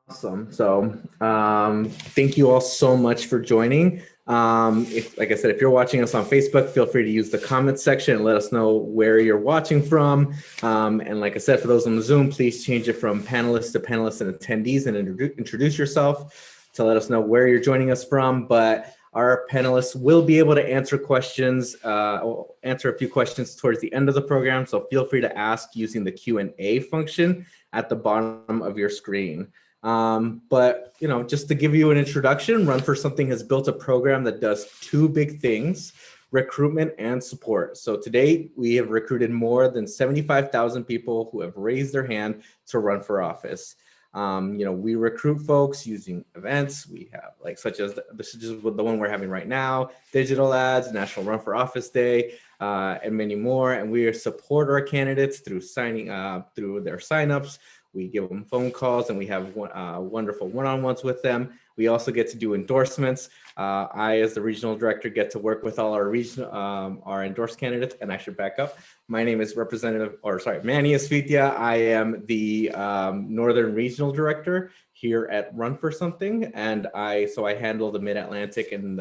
Awesome. So thank you all so much for joining. Like I said, if you're watching us on Facebook, feel free to use the comments section and let us know where you're watching from. And like I said, for those on the Zoom, please change it from panelists to panelists and attendees and introduce yourself to let us know where you're joining us from. But our panelists will be able to answer questions, answer a few questions towards the end of the program. So feel free to ask using the Q&A function at the bottom of your screen. But, just to give you an introduction, Run for Something has built a program that does two big things: recruitment and support. So today we have recruited more than 75,000 people who have raised their hand to run for office. We recruit folks using events. We have such as this is just the one we're having right now, digital ads, National Run for Office Day, and many more. And we support our candidates through through their signups. We give them phone calls and we have wonderful one-on-ones with them. We also get to do endorsements. I, as the regional director, get to work with all our endorsed candidates. And I should back up. My name is Manny Esfitia. I am the Northern Regional Director here at Run for Something, and I handle the Mid-Atlantic and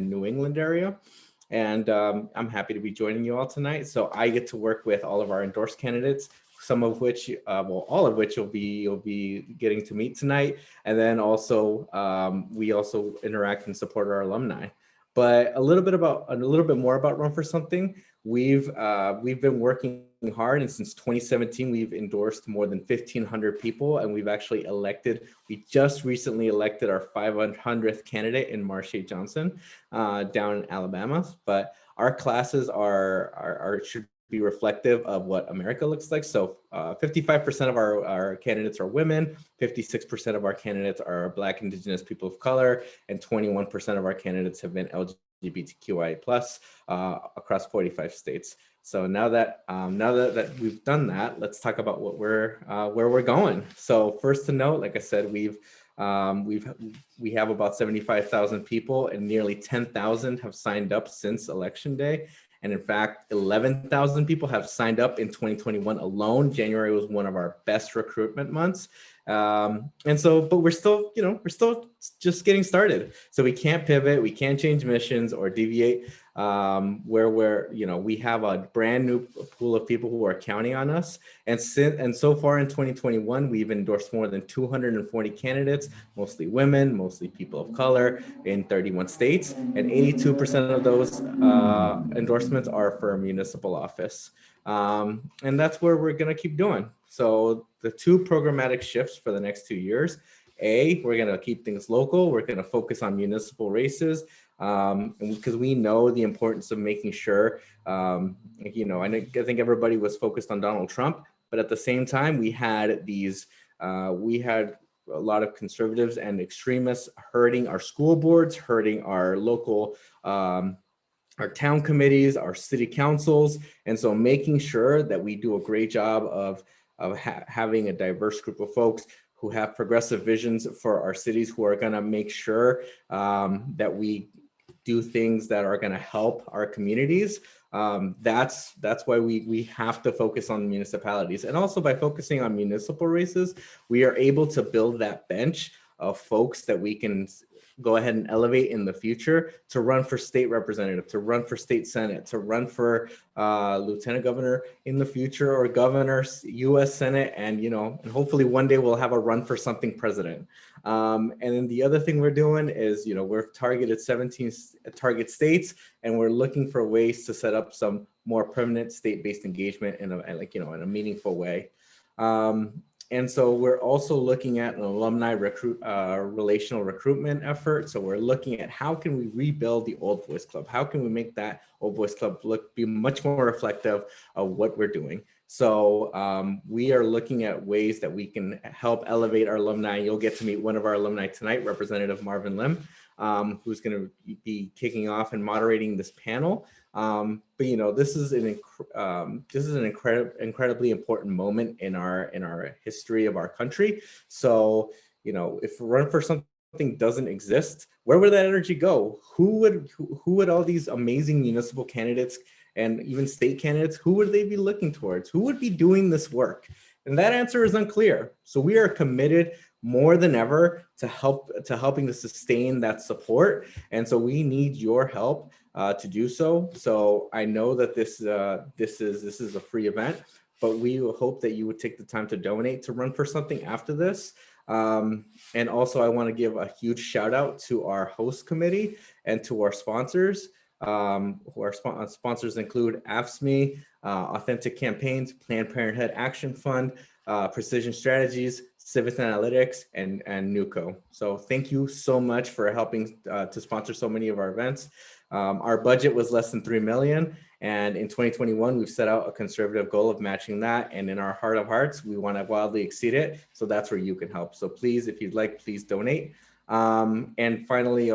New England area. And I'm happy to be joining you all tonight. So I get to work with all of our endorsed candidates, some of which, all of which you'll be getting to meet tonight. And then also, we also interact and support our alumni. But a little bit more about Run for Something. We've been working hard, and since 2017, we've endorsed more than 1,500 people, and we just recently elected our 500th candidate in Marsha Johnson down in Alabama. But our classes should be reflective of what America looks like. So 55% of our candidates are women, 56% of our candidates are Black, Indigenous, people of color, and 21% of our candidates have been LGBTQIA+ across 45 states. So now that we've done that, let's talk about where we're going. So first to note, like I said, we have about 75,000 people, and nearly 10,000 have signed up since Election Day. And in fact, 11,000 people have signed up in 2021 alone. January was one of our best recruitment months. But we're still just getting started. So we can't pivot, we can't change missions or deviate we have a brand new pool of people who are counting on us. And so far in 2021, we've endorsed more than 240 candidates, mostly women, mostly people of color, in 31 states. And 82% of those endorsements are for municipal office. And that's where we're going to keep doing. So the two programmatic shifts for the next 2 years: we're going to keep things local. We're going to focus on municipal races. And because we know the importance of making sure, I think everybody was focused on Donald Trump, but at the same time, we had a lot of conservatives and extremists hurting our school boards, hurting our local, our town committees, our city councils. And so making sure that we do a great job of having a diverse group of folks who have progressive visions for our cities, who are going to make sure that we do things that are going to help our communities. That's why we have to focus on municipalities. And also by focusing on municipal races, we are able to build that bench of folks that we can go ahead and elevate in the future to run for state representative, to run for state senate, to run for lieutenant governor in the future, or governor, U.S. Senate, and hopefully one day we'll have a Run for Something president. And then the other thing we're doing is, we're targeted 17 target states, and we're looking for ways to set up some more permanent state-based engagement in a meaningful way. And so we're also looking at an alumni relational recruitment effort. So we're looking at how can we rebuild the Old Boys Club? How can we make that Old Boys Club be much more reflective of what we're doing? So we are looking at ways that we can help elevate our alumni. You'll get to meet one of our alumni tonight, Representative Marvin Lim, who's going to be kicking off and moderating this panel. But this is an incredibly important moment in our history of our country. So if Run for Something doesn't exist, where would that energy go? Who would all these amazing municipal candidates and even state candidates, who would they be looking towards? Who would be doing this work? And that answer is unclear. So we are committed. more than ever to helping to sustain that support. And so we need your help to do so. So I know that this is a free event, but we hope that you would take the time to donate to Run for Something after this. And also I want to give a huge shout out to our host committee and to our sponsors. Who our sponsors include AFSCME, Authentic Campaigns, Planned Parenthood Action Fund, Precision Strategies, Civics Analytics, and NUCO. So thank you so much for helping to sponsor so many of our events. Our budget was less than $3 million. And in 2021, we've set out a conservative goal of matching that. And in our heart of hearts, we want to wildly exceed it. So that's where you can help. So please, if you'd like, please donate. And finally,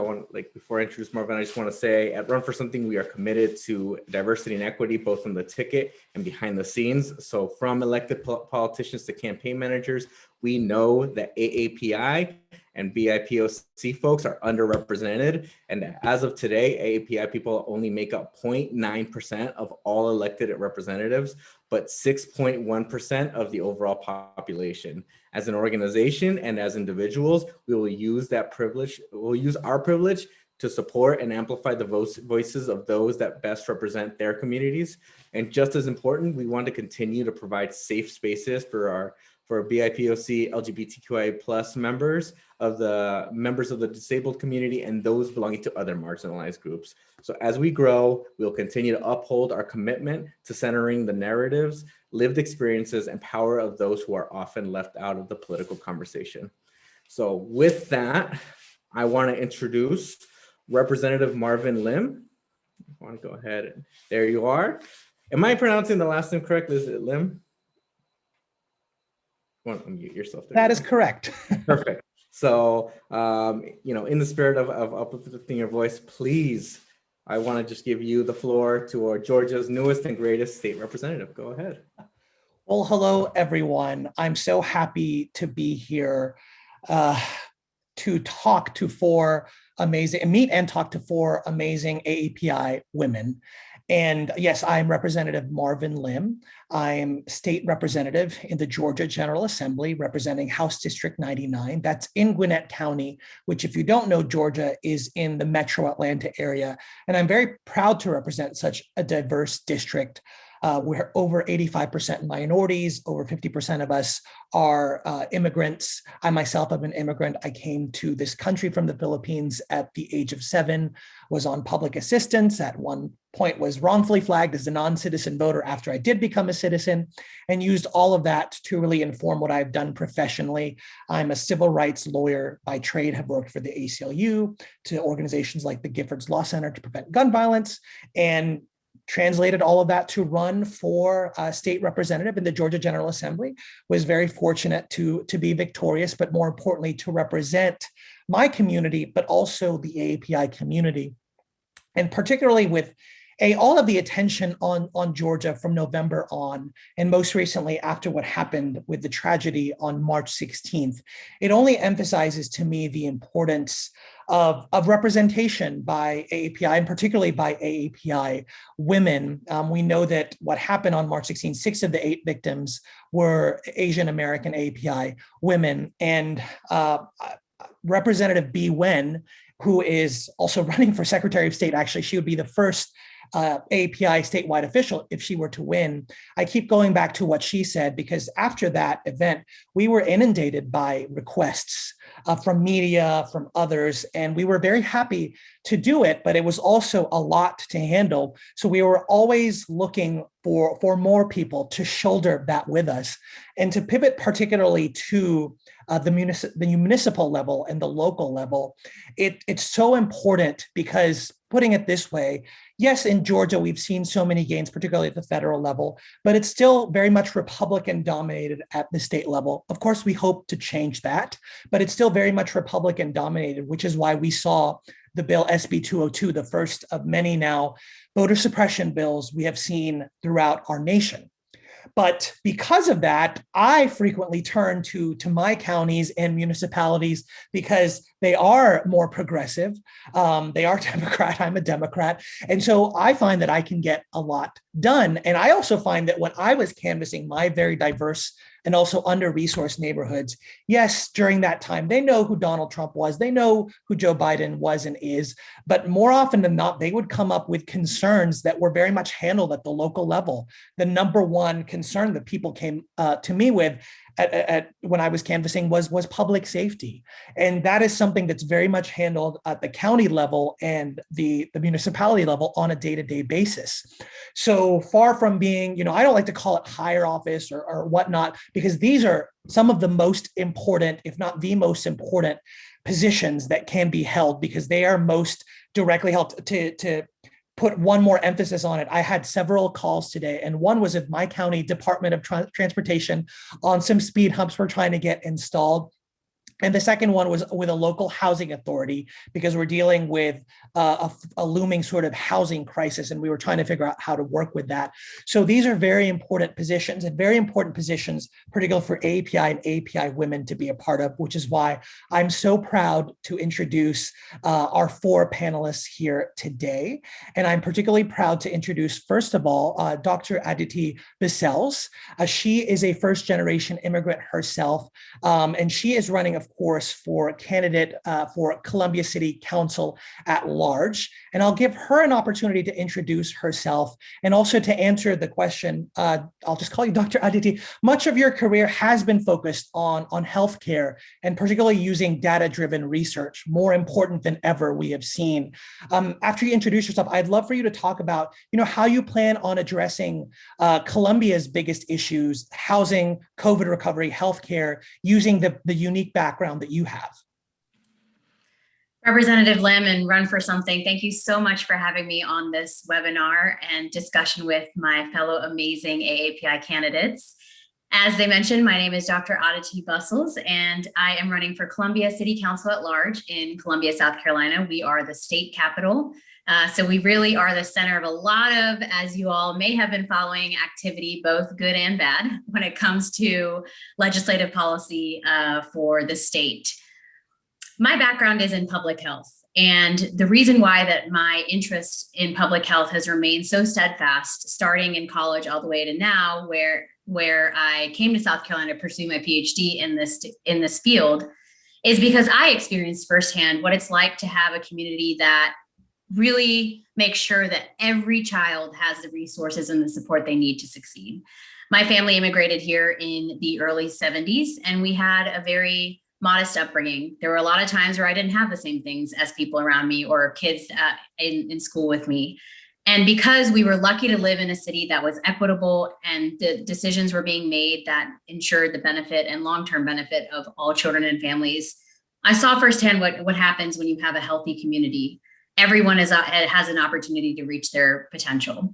before I introduce Marvin, I just want to say at Run for Something, we are committed to diversity and equity, both from the ticket and behind the scenes. So from elected politicians to campaign managers, we know that AAPI and BIPOC folks are underrepresented. And as of today, AAPI people only make up 0.9% of all elected representatives, but 6.1% of the overall population. As an organization and as individuals, we will use that privilege, we'll use our privilege to support and amplify the voices of those that best represent their communities. And just as important, we want to continue to provide safe spaces for BIPOC, LGBTQIA plus members of the disabled community and those belonging to other marginalized groups. So as we grow, we'll continue to uphold our commitment to centering the narratives, lived experiences, and power of those who are often left out of the political conversation. So with that, I want to introduce Representative Marvin Lim. I want to go ahead. There you are. Am I pronouncing the last name correctly? Is it Lim? You want to unmute yourself there. That is correct. Perfect. So, in the spirit of uplifting your voice, please, I want to just give you the floor to our Georgia's newest and greatest state representative. Go ahead. Well, hello, everyone. I'm so happy to be here to talk to meet and talk to four amazing AAPI women. And yes, I'm Representative Marvin Lim. I'm state representative in the Georgia General Assembly, representing House District 99. That's in Gwinnett County, which, if you don't know, Georgia is in the metro Atlanta area. And I'm very proud to represent such a diverse district. We're over 85% minorities, over 50% of us are immigrants. I myself am an immigrant. I came to this country from the Philippines at the age of 7, was on public assistance, at one point was wrongfully flagged as a non-citizen voter after I did become a citizen, and used all of that to really inform what I've done professionally. I'm a civil rights lawyer by trade, have worked for the ACLU, to organizations like the Giffords Law Center to prevent gun violence, and translated all of that to run for state representative in the Georgia General Assembly. Was very fortunate to be victorious, but more importantly, to represent my community, but also the AAPI community. And particularly with all of the attention on Georgia from November on, and most recently after what happened with the tragedy on March 16th, it only emphasizes to me the importance of representation by AAPI, and particularly by AAPI women. We know that what happened on March 16th, 6 of the 8 victims were Asian American AAPI women. And Representative B. Wen, who is also running for Secretary of State, actually, she would be the first AAPI statewide official if she were to win. I keep going back to what she said, because after that event, we were inundated by requests from media, from others, and we were very happy to do it, but it was also a lot to handle. So we were always looking for more people to shoulder that with us, and to pivot particularly to the municipal level and the local level. It's so important because, putting it this way, yes, in Georgia, we've seen so many gains, particularly at the federal level, but it's still very much Republican dominated at the state level. Of course, we hope to change that, but it's still very much Republican dominated, which is why we saw the bill SB 202, the first of many now voter suppression bills we have seen throughout our nation. But because of that, I frequently turn to my counties and municipalities, because They are more progressive. They are Democrat. I'm a Democrat. And so I find that I can get a lot done. And I also find that when I was canvassing my very diverse and also under-resourced neighborhoods, yes, during that time, they know who Donald Trump was. They know who Joe Biden was and is. But more often than not, they would come up with concerns that were very much handled at the local level. The number one concern that people came to me with when I was canvassing was public safety. And that is something that's very much handled at the county level and the municipality level on a day-to-day basis. So far from being, I don't like to call it higher office or whatnot, because these are some of the most important, if not the most important positions that can be held, because they are most directly held. To put one more emphasis on it, I had several calls today, and one was at my county Department of Transportation on some speed humps we're trying to get installed. And the second one was with a local housing authority, because we're dealing with a looming sort of housing crisis, and we were trying to figure out how to work with that. So these are very important positions, and very important positions, particularly for AAPI and AAPI women to be a part of, which is why I'm so proud to introduce our 4 panelists here today. And I'm particularly proud to introduce, first of all, Dr. Aditi Bussells. She is a first-generation immigrant herself, and she is running, of course, for a candidate for Columbia City Council at large. And I'll give her an opportunity to introduce herself and also to answer the question. I'll just call you Dr. Aditi. Much of your career has been focused on healthcare, and particularly using data-driven research, more important than ever, we have seen. After you introduce yourself, I'd love for you to talk about, how you plan on addressing Columbia's biggest issues: housing, COVID recovery, healthcare, using the unique background that you have. Representative Lim and Run for Something, thank you so much for having me on this webinar and discussion with my fellow amazing AAPI candidates. As they mentioned, my name is Dr. Aditi Bussells, and I am running for Columbia City Council at large in Columbia, South Carolina. We are the state capital. So we really are the center of a lot of, as you all may have been following, activity, both good and bad, when it comes to legislative policy for the state. My background is in public health. And the reason why that my interest in public health has remained so steadfast, starting in college all the way to now, where I came to South Carolina to pursue my PhD in this field, is because I experienced firsthand what it's like to have a community that really makes sure that every child has the resources and the support they need to succeed. My family immigrated here in the early 70s, and we had a very modest upbringing. There were a lot of times where I didn't have the same things as people around me or kids in school with me. And because we were lucky to live in a city that was equitable and the decisions were being made that ensured the benefit and long-term benefit of all children and families, I saw firsthand what happens when you have a healthy community. Everyone has an opportunity to reach their potential.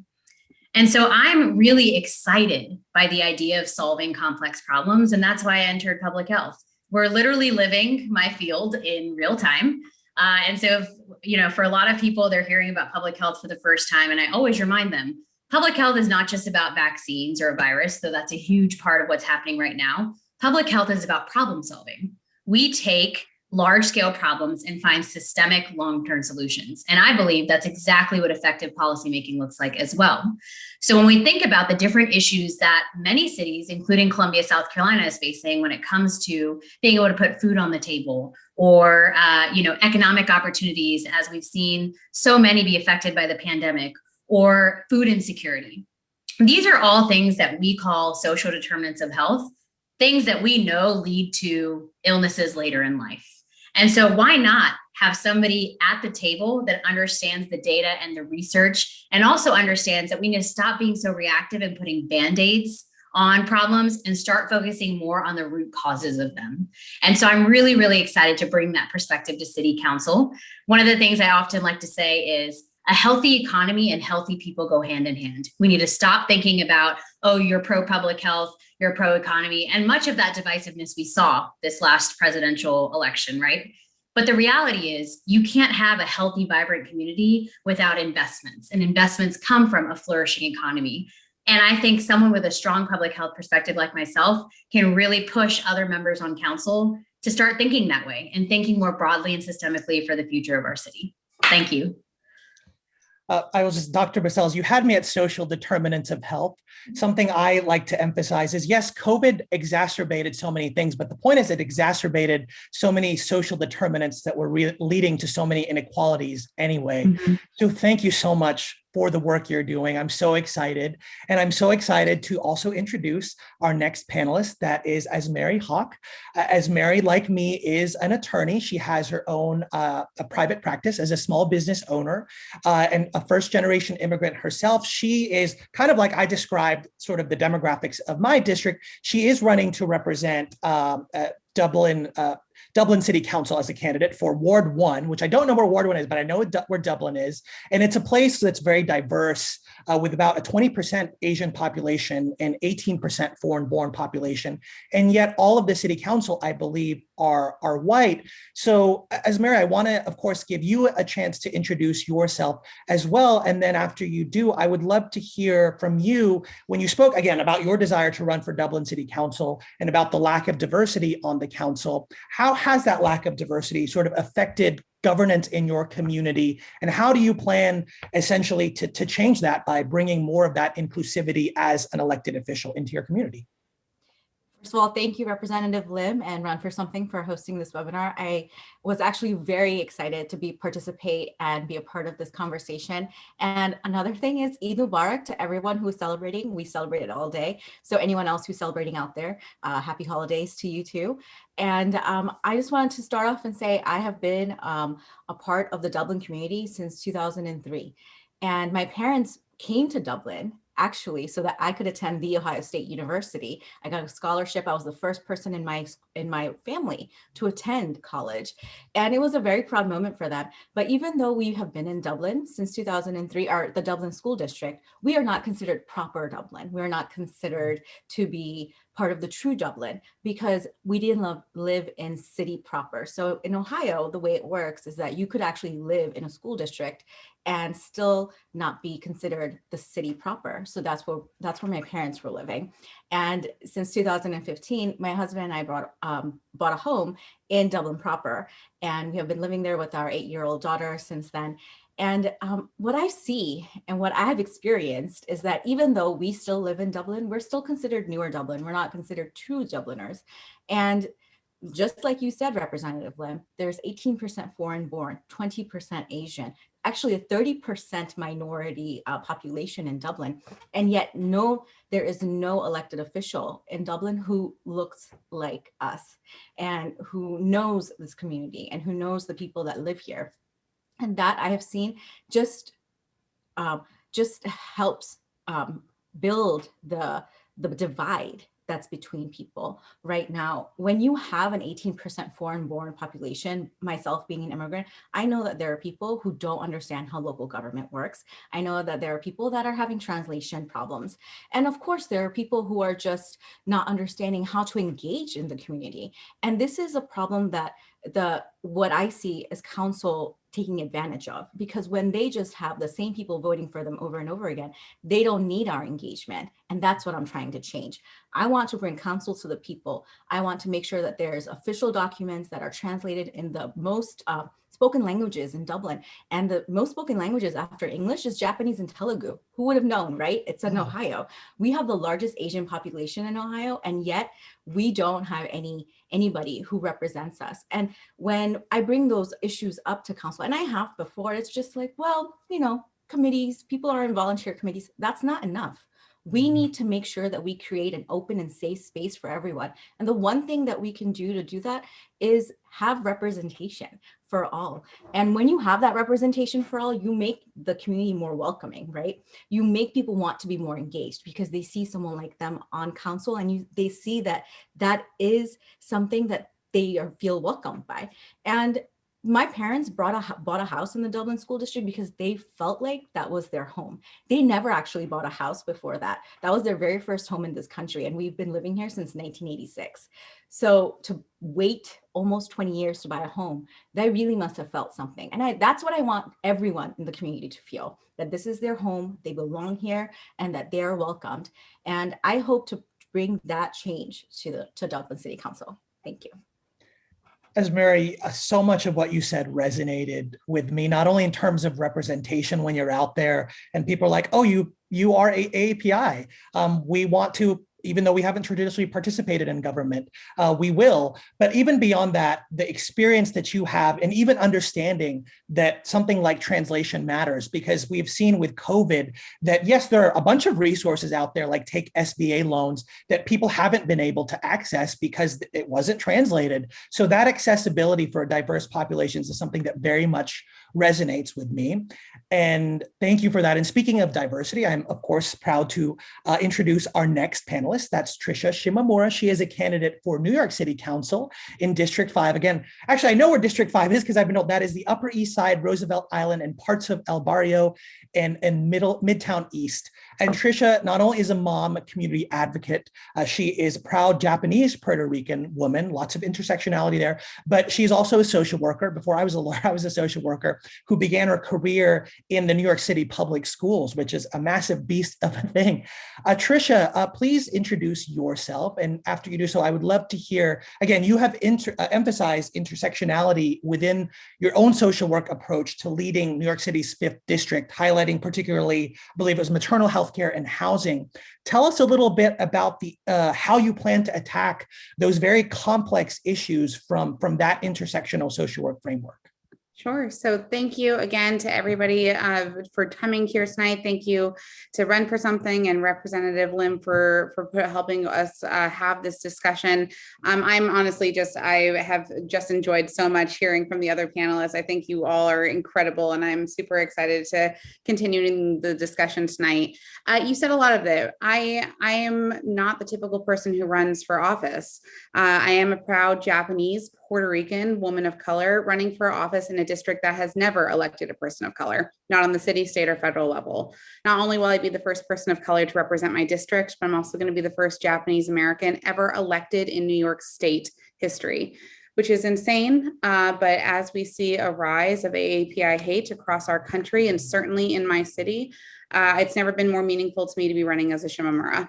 And so I'm really excited by the idea of solving complex problems, and that's why I entered public health. We're literally living my field in real time. And so, for a lot of people, they're hearing about public health for the first time, and I always remind them, public health is not just about vaccines or a virus, though that's a huge part of what's happening right now. Public health is about problem solving. We take large-scale problems and find systemic long-term solutions. And I believe that's exactly what effective policymaking looks like as well. So when we think about the different issues that many cities, including Columbia, South Carolina, is facing when it comes to being able to put food on the table or economic opportunities, as we've seen so many be affected by the pandemic, or food insecurity. These are all things that we call social determinants of health, things that we know lead to illnesses later in life. And so why not have somebody at the table that understands the data and the research, and also understands that we need to stop being so reactive and putting Band-Aids on problems and start focusing more on the root causes of them. And so I'm really, really excited to bring that perspective to City Council. One of the things I often like to say is a healthy economy and healthy people go hand in hand. We need to stop thinking about, oh, you're pro-public health, you're pro-economy, and much of that divisiveness we saw this last presidential election, right? But the reality is you can't have a healthy, vibrant community without investments, and investments come from a flourishing economy. And I think someone with a strong public health perspective like myself can really push other members on council to start thinking that way and thinking more broadly and systemically for the future of our city. Thank you. Dr. Bussells, you had me at social determinants of health. Something I like to emphasize is, yes, COVID exacerbated so many things, but the point is it exacerbated so many social determinants that were leading to so many inequalities anyway. Mm-hmm. So thank you so much for the work you're doing. I'm so excited. And I'm so excited to also introduce our next panelist, that is Ajmeri Hoque. Ajmeri, like me, is an attorney. She has her own a private practice as a small business owner and a first-generation immigrant herself. She is kind of like I described sort of the demographics of my district. She is running to represent Dublin City Council as a candidate for Ward 1, which I don't know where Ward 1 is, but I know where Dublin is. And it's a place that's very diverse with about a 20% Asian population and 18% foreign-born population. And yet all of the city council, I believe, are white. So Ajmeri, I want to, of course, give you a chance to introduce yourself as well. And then after you do, I would love to hear from you when you spoke, again, about your desire to run for Dublin City Council and about the lack of diversity on the council. How has that lack of diversity sort of affected governance in your community? And how do you plan essentially to change that by bringing more of that inclusivity as an elected official into your community? First of all, thank you, Representative Lim and Run for Something for hosting this webinar. I was actually very excited to participate and be a part of this conversation. And another thing is Eid Mubarak to everyone who is celebrating. We celebrate it all day. So anyone else who's celebrating out there, happy holidays to you too. And I just wanted to start off and say I have been a part of the Dublin community since 2003. And my parents came to Dublin actually so that I could attend The Ohio State University. I got a scholarship. I was the first person in my family to attend college. And it was a very proud moment for them. But even though we have been in Dublin since 2003, or the Dublin School District, we are not considered proper Dublin. We're not considered to be part of the true Dublin because we didn't live in city proper. So in Ohio, the way it works is that you could actually live in a school district and still not be considered the city proper. So that's where my parents were living. And since 2015, my husband and I bought a home in Dublin proper. And we have been living there with our 8-year-old daughter since then. And what I see and what I have experienced is that even though we still live in Dublin, we're still considered newer Dublin. We're not considered true Dubliners. And just like you said, Representative Lim, there's 18% foreign born, 20% Asian, actually a 30% minority population in Dublin. And yet there is no elected official in Dublin who looks like us and who knows this community and who knows the people that live here. And that I have seen just helps build the divide that's between people right now. When you have an 18% foreign-born population, myself being an immigrant, I know that there are people who don't understand how local government works. I know that there are people that are having translation problems. And of course, there are people who are just not understanding how to engage in the community. And this is a problem that what I see as council taking advantage of, because when they just have the same people voting for them over and over again, they don't need our engagement. And that's what I'm trying to change. I want to bring counsel to the people. I want to make sure that there's official documents that are translated in the most spoken languages in Dublin. And the most spoken languages after English is Japanese and Telugu. Who would have known, right? It's in Ohio. We have the largest Asian population in Ohio, and yet we don't have anybody who represents us. And when I bring those issues up to council, and I have before, it's just like, well, committees, people are in volunteer committees. That's not enough. We need to make sure that we create an open and safe space for everyone. And the one thing that we can do to do that is have representation for all. And when you have that representation for all, you make the community more welcoming, right? You make people want to be more engaged because they see someone like them on council, and they see that that is something that they feel welcomed by. And my parents bought a house in the Dublin School District because they felt like that was their home. They never actually bought a house before that. That was their very first home in this country. And we've been living here since 1986. So to wait almost 20 years to buy a home, they really must have felt something. And that's what I want everyone in the community to feel, that this is their home, they belong here, and that they are welcomed. And I hope to bring that change to Dublin City Council. Thank you. Ajmeri, so much of what you said resonated with me, not only in terms of representation when you're out there and people are like, oh, you are a AAPI. We want to, even though we haven't traditionally participated in government, we will. But even beyond that, the experience that you have and even understanding that something like translation matters, because we've seen with COVID that, yes, there are a bunch of resources out there, like take SBA loans, that people haven't been able to access because it wasn't translated. So that accessibility for diverse populations is something that very much resonates with me. And thank you for that. And speaking of diversity, I'm of course proud to introduce our next panelist. That's Tricia Shimamura. She is a candidate for New York City Council in District 5. Again, actually, I know where District 5 is because I've been told that is the Upper East Side, Roosevelt Island, and parts of El Barrio and Midtown East. And Tricia not only is a mom, a community advocate, she is a proud Japanese Puerto Rican woman, lots of intersectionality there, but she's also a social worker. Before I was a lawyer, I was a social worker who began her career in the New York City public schools, which is a massive beast of a thing. Tricia, please introduce yourself. And after you do so, I would love to hear, again, you have emphasized intersectionality within your own social work approach to leading New York City's 5th district, highlighting particularly, I believe it was maternal health care and housing. Tell us a little bit about the how you plan to attack those very complex issues from that intersectional social work framework. Sure. So thank you again to everybody for coming here tonight. Thank you to Run for Something and Representative Lim for helping us have this discussion. I'm honestly I have just enjoyed so much hearing from the other panelists. I think you all are incredible, and I'm super excited to continue the discussion tonight. You said a lot of it. I am not the typical person who runs for office. I am a proud Japanese Puerto Rican woman of color running for office in a district that has never elected a person of color, not on the city, state, or federal level. Not only will I be the first person of color to represent my district, but I'm also going to be the first Japanese American ever elected in New York State history, which is insane. But as we see a rise of AAPI hate across our country, and certainly in my city, it's never been more meaningful to me to be running as a Shimamura.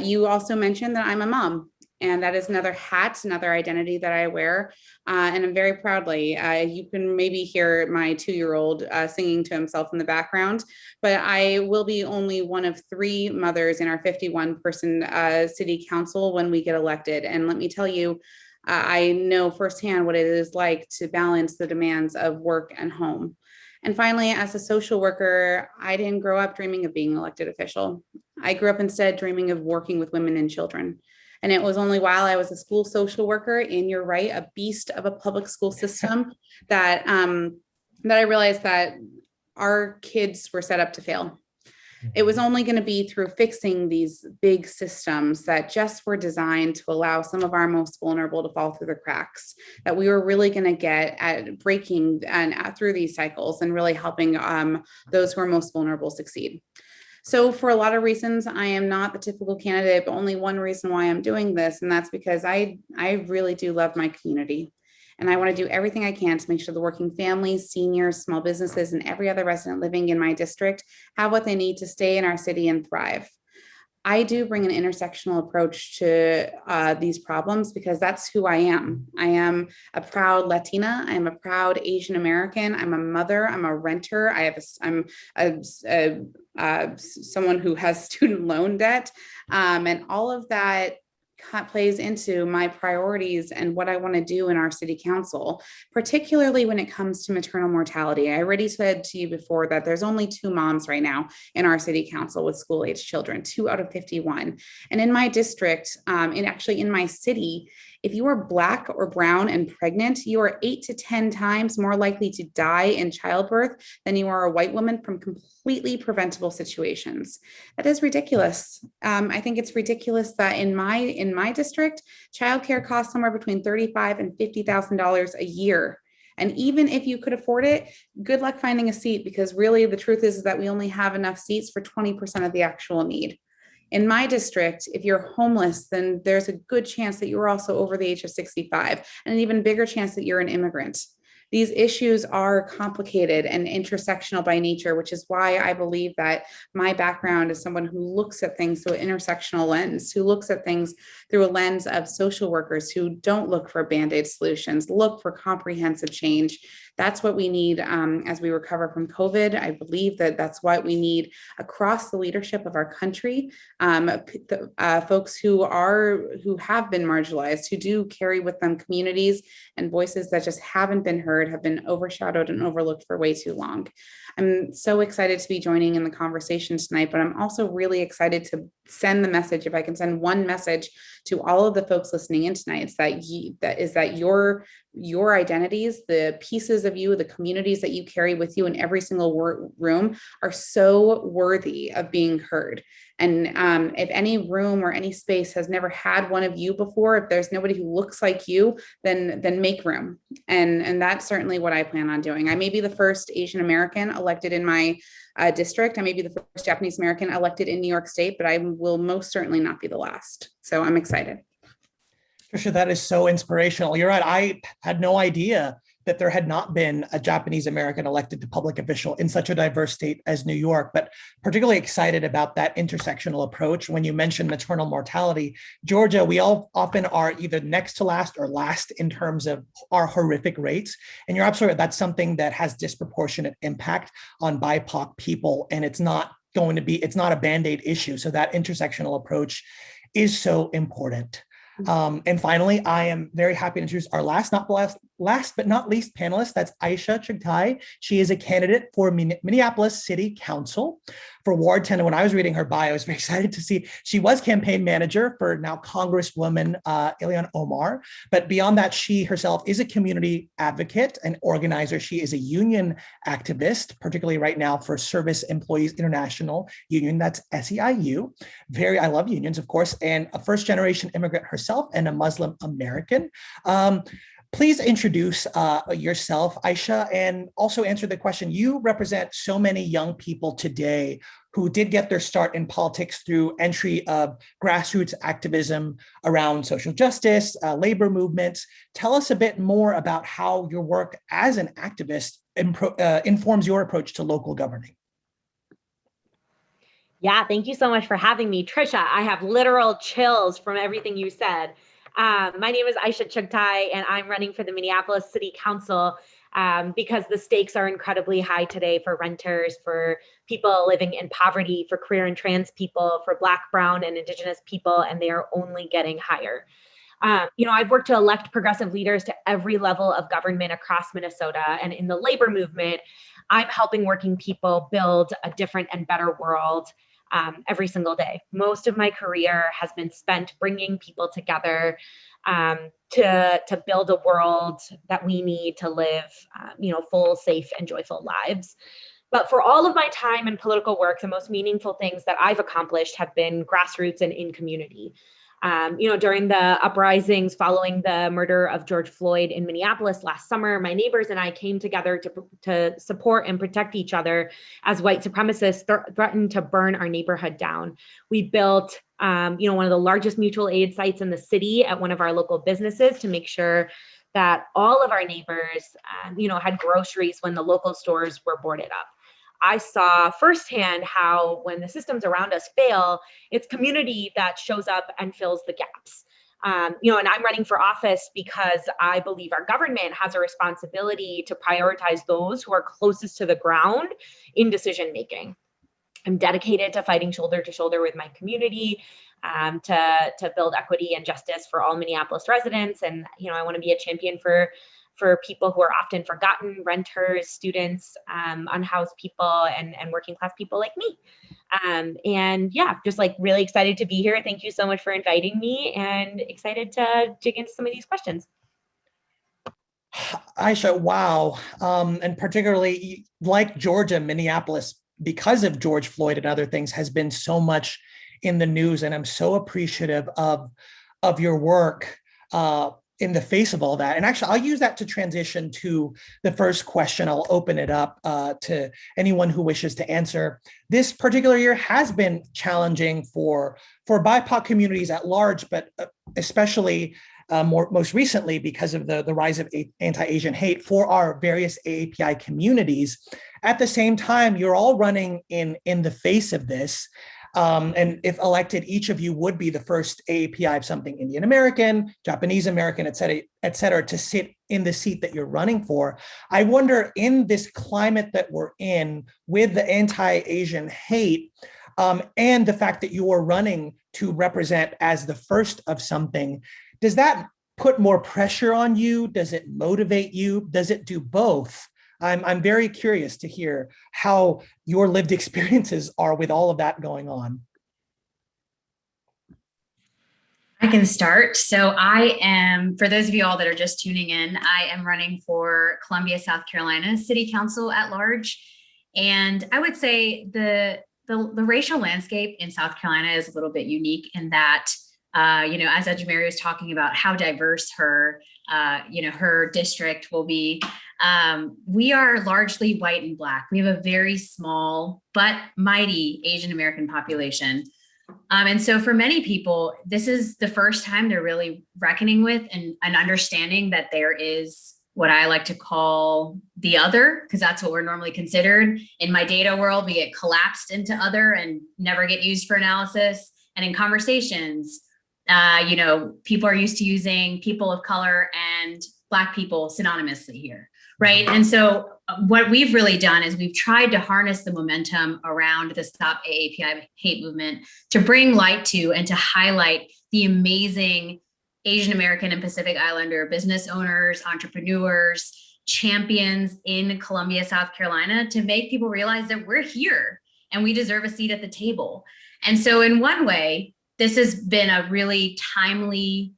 You also mentioned that I'm a mom. And that is another hat, another identity that I wear. And I'm very proudly, you can maybe hear my 2-year-old singing to himself in the background, but I will be only one of 3 mothers in our 51-person city council when we get elected. And let me tell you, I know firsthand what it is like to balance the demands of work and home. And finally, as a social worker, I didn't grow up dreaming of being an elected official. I grew up instead dreaming of working with women and children. And it was only while I was a school social worker, and you're right, a beast of a public school system, that I realized that our kids were set up to fail. It was only going to be through fixing these big systems that just were designed to allow some of our most vulnerable to fall through the cracks, that we were really going to get at breaking and through these cycles and really helping those who are most vulnerable succeed. So for a lot of reasons, I am not the typical candidate, but only one reason why I'm doing this. And that's because I really do love my community. And I want to do everything I can to make sure the working families, seniors, small businesses, and every other resident living in my district have what they need to stay in our city and thrive. I do bring an intersectional approach to these problems because that's who I am. I am a proud Latina. I am a proud Asian American. I'm a mother. I'm a renter. I'm someone who has student loan debt, and all of that plays into my priorities and what I want to do in our city council, particularly when it comes to maternal mortality. I already said to you before that there's only 2 moms right now in our city council with school-age children, 2 out of 51. And in my district, and actually in my city, if you are Black or brown and pregnant, you are 8 to 10 times more likely to die in childbirth than you are a white woman from completely preventable situations. That is ridiculous. I think it's ridiculous that in my district, childcare costs somewhere between $35,000 and $50,000 a year. And even if you could afford it, good luck finding a seat, because really the truth is that we only have enough seats for 20% of the actual need. In my district, if you're homeless, then there's a good chance that you're also over the age of 65, and an even bigger chance that you're an immigrant. These issues are complicated and intersectional by nature, which is why I believe that my background is someone who looks at things through an intersectional lens, who looks at things through a lens of social workers who don't look for Band-Aid solutions, look for comprehensive change. That's what we need as we recover from COVID. I believe that that's what we need across the leadership of our country. Folks who have been marginalized, who do carry with them communities and voices that just haven't been heard, have been overshadowed and overlooked for way too long. I'm so excited to be joining in the conversation tonight, but I'm also really excited to send the message, if I can send one message to all of the folks listening in tonight, it's that your identities, the pieces of you, the communities that you carry with you in every single room are so worthy of being heard. And if any room or any space has never had one of you before, if there's nobody who looks like you, then make room. And that's certainly what I plan on doing. I may be the first Asian American elected in my district. I may be the first Japanese American elected in New York State, but I will most certainly not be the last. So I'm excited. Tricia, that is so inspirational. You're right. I had no idea that there had not been a Japanese American elected to public official in such a diverse state as New York, but particularly excited about that intersectional approach. When you mentioned maternal mortality, Georgia, we all often are either next to last or last in terms of our horrific rates. And you're absolutely right. That's something that has disproportionate impact on BIPOC people. And it's not a Band-Aid issue. So that intersectional approach is so important. And finally, I am very happy to introduce our last but not least panelist. That's Aisha Chughtai. She is a candidate for Minneapolis City Council for Ward 10. And when I was reading her bio, I was very excited to see she was campaign manager for now Congresswoman Ilhan Omar. But beyond that, she herself is a community advocate and organizer. She is a union activist, particularly right now for Service Employees International Union. That's SEIU. I love unions, of course, and a first-generation immigrant herself and a Muslim American. Please introduce yourself, Aisha, and also answer the question. You represent so many young people today who did get their start in politics through entry of grassroots activism around social justice, labor movements. Tell us a bit more about how your work as an activist informs your approach to local governing. Yeah, thank you so much for having me. Tricia, I have literal chills from everything you said. My name is Aisha Chughtai, and I'm running for the Minneapolis City Council because the stakes are incredibly high today for renters, for people living in poverty, for queer and trans people, for Black, Brown, and Indigenous people, and they are only getting higher. I've worked to elect progressive leaders to every level of government across Minnesota, and in the labor movement, I'm helping working people build a different and better world every single day. Most of my career has been spent bringing people together to build a world that we need to live, full, safe, and joyful lives. But for all of my time in political work, the most meaningful things that I've accomplished have been grassroots and in community. During the uprisings following the murder of George Floyd in Minneapolis last summer, my neighbors and I came together to support and protect each other as white supremacists threatened to burn our neighborhood down. We built, one of the largest mutual aid sites in the city at one of our local businesses to make sure that all of our neighbors, had groceries when the local stores were boarded up. I saw firsthand how when the systems around us fail, it's community that shows up and fills the gaps. And I'm running for office because I believe our government has a responsibility to prioritize those who are closest to the ground in decision making. I'm dedicated to fighting shoulder to shoulder with my community to build equity and justice for all Minneapolis residents. And, I want to be a champion for people who are often forgotten, renters, students, unhoused people, and working class people like me. Just really excited to be here. Thank you so much for inviting me and excited to dig into some of these questions. Aisha, wow. And particularly like Georgia, Minneapolis, because of George Floyd and other things, has been so much in the news. And I'm so appreciative of your work in the face of all that. And actually, I'll use that to transition to the first question. I'll open it up to anyone who wishes to answer. This particular year has been challenging for BIPOC communities at large, but especially most recently because of the rise of anti-Asian hate for our various AAPI communities. At the same time, you're all running in the face of this. And if elected, each of you would be the first AAPI of something Indian American, Japanese American, et cetera, to sit in the seat that you're running for. I wonder, in this climate that we're in with the anti-Asian hate, and the fact that you are running to represent as the first of something, does that put more pressure on you? Does it motivate you? Does it do both? I'm very curious to hear how your lived experiences are with all of that going on. I can start. So I am, for those of you all that are just tuning in, I am running for Columbia, South Carolina City Council at large. And I would say the racial landscape in South Carolina is a little bit unique in that, as Ajmeri was talking about how diverse her district will be, we are largely white and Black. We have a very small but mighty Asian American population. And so for many people, this is the first time they're really reckoning with and understanding that there is what I like to call the other, because that's what we're normally considered. In my data world, we get collapsed into other and never get used for analysis. And in conversations, people are used to using people of color and Black people synonymously here, right? And so what we've really done is we've tried to harness the momentum around the Stop AAPI hate movement to bring light to and to highlight the amazing Asian American and Pacific Islander business owners, entrepreneurs, champions in Columbia, South Carolina, to make people realize that we're here and we deserve a seat at the table. And so in one way, this has been a really timely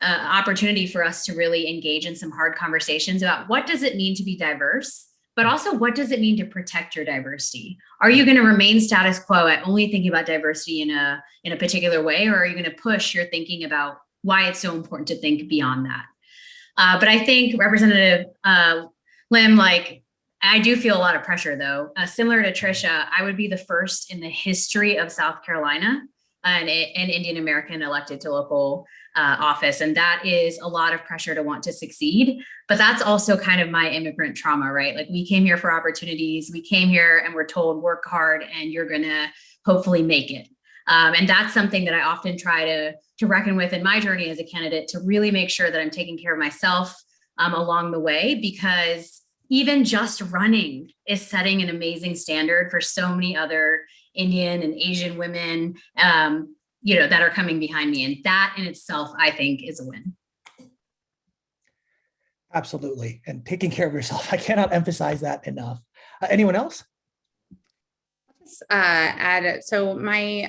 opportunity for us to really engage in some hard conversations about what does it mean to be diverse, but also what does it mean to protect your diversity? Are you going to remain status quo at only thinking about diversity in a particular way, or are you going to push your thinking about why it's so important to think beyond that? But I think Representative Lim, I do feel a lot of pressure though. Similar to Tricia, I would be the first in the history of South Carolina an Indian American elected to local office. And that is a lot of pressure to want to succeed. But that's also kind of my immigrant trauma, right? Like, we came here for opportunities. We came here and we're told, work hard and you're going to hopefully make it. And that's something that I often try to reckon with in my journey as a candidate, to really make sure that I'm taking care of myself along the way, because even just running is setting an amazing standard for so many other Indian and Asian women, that are coming behind me. And that in itself, I think, is a win. Absolutely. And taking care of yourself. I cannot emphasize that enough. Anyone else? Add, so my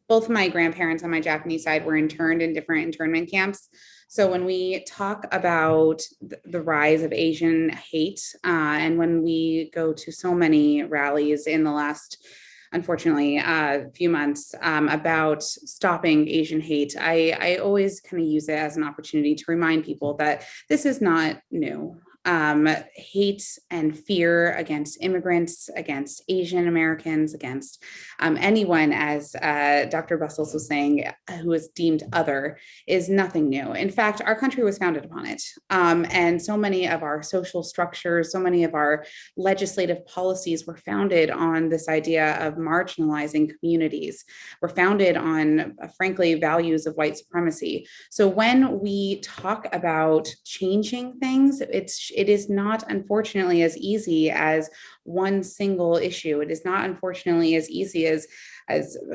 both my grandparents on my Japanese side were interned in different internment camps. So when we talk about the rise of Asian hate, and when we go to so many rallies in the last, unfortunately, few months about stopping Asian hate, I always kind of use it as an opportunity to remind people that this is not new. Hate and fear against immigrants, against Asian Americans, against anyone, as Dr. Bussells was saying, who is deemed other, is nothing new. In fact, our country was founded upon it. And so many of our social structures, so many of our legislative policies were founded on this idea of marginalizing communities, were founded on, frankly, values of white supremacy. So when we talk about changing things, it is not, unfortunately, as easy as one single issue. It is not, unfortunately, as easy as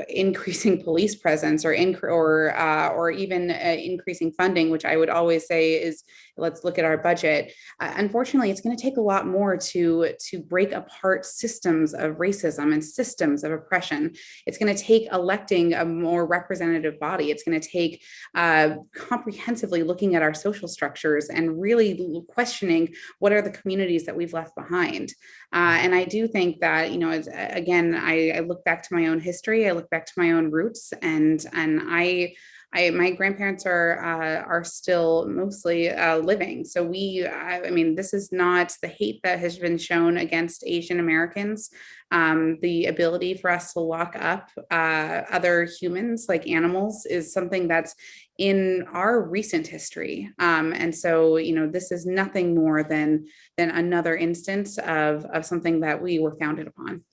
increasing police presence or even increasing funding, which I would always say is, let's look at our budget. Unfortunately, it's going to take a lot more to break apart systems of racism and systems of oppression. It's going to take electing a more representative body. It's going to take comprehensively looking at our social structures and really questioning what are the communities that we've left behind. And I do think that, again, I look back to my own history, I look back to my own roots, and I my grandparents are still mostly living. So I mean, this is not the hate that has been shown against Asian Americans. The ability for us to lock up other humans like animals is something that's in our recent history. And so, this is nothing more than another instance of something that we were founded upon.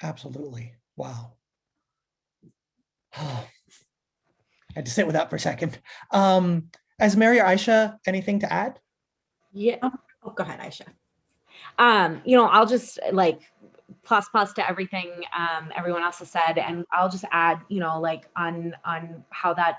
Absolutely. Wow. I had to sit with that for a second. Ajmeri or Aisha, anything to add? Yeah. Oh, go ahead, Aisha. I'll just plus to everything everyone else has said, and I'll just add, on how that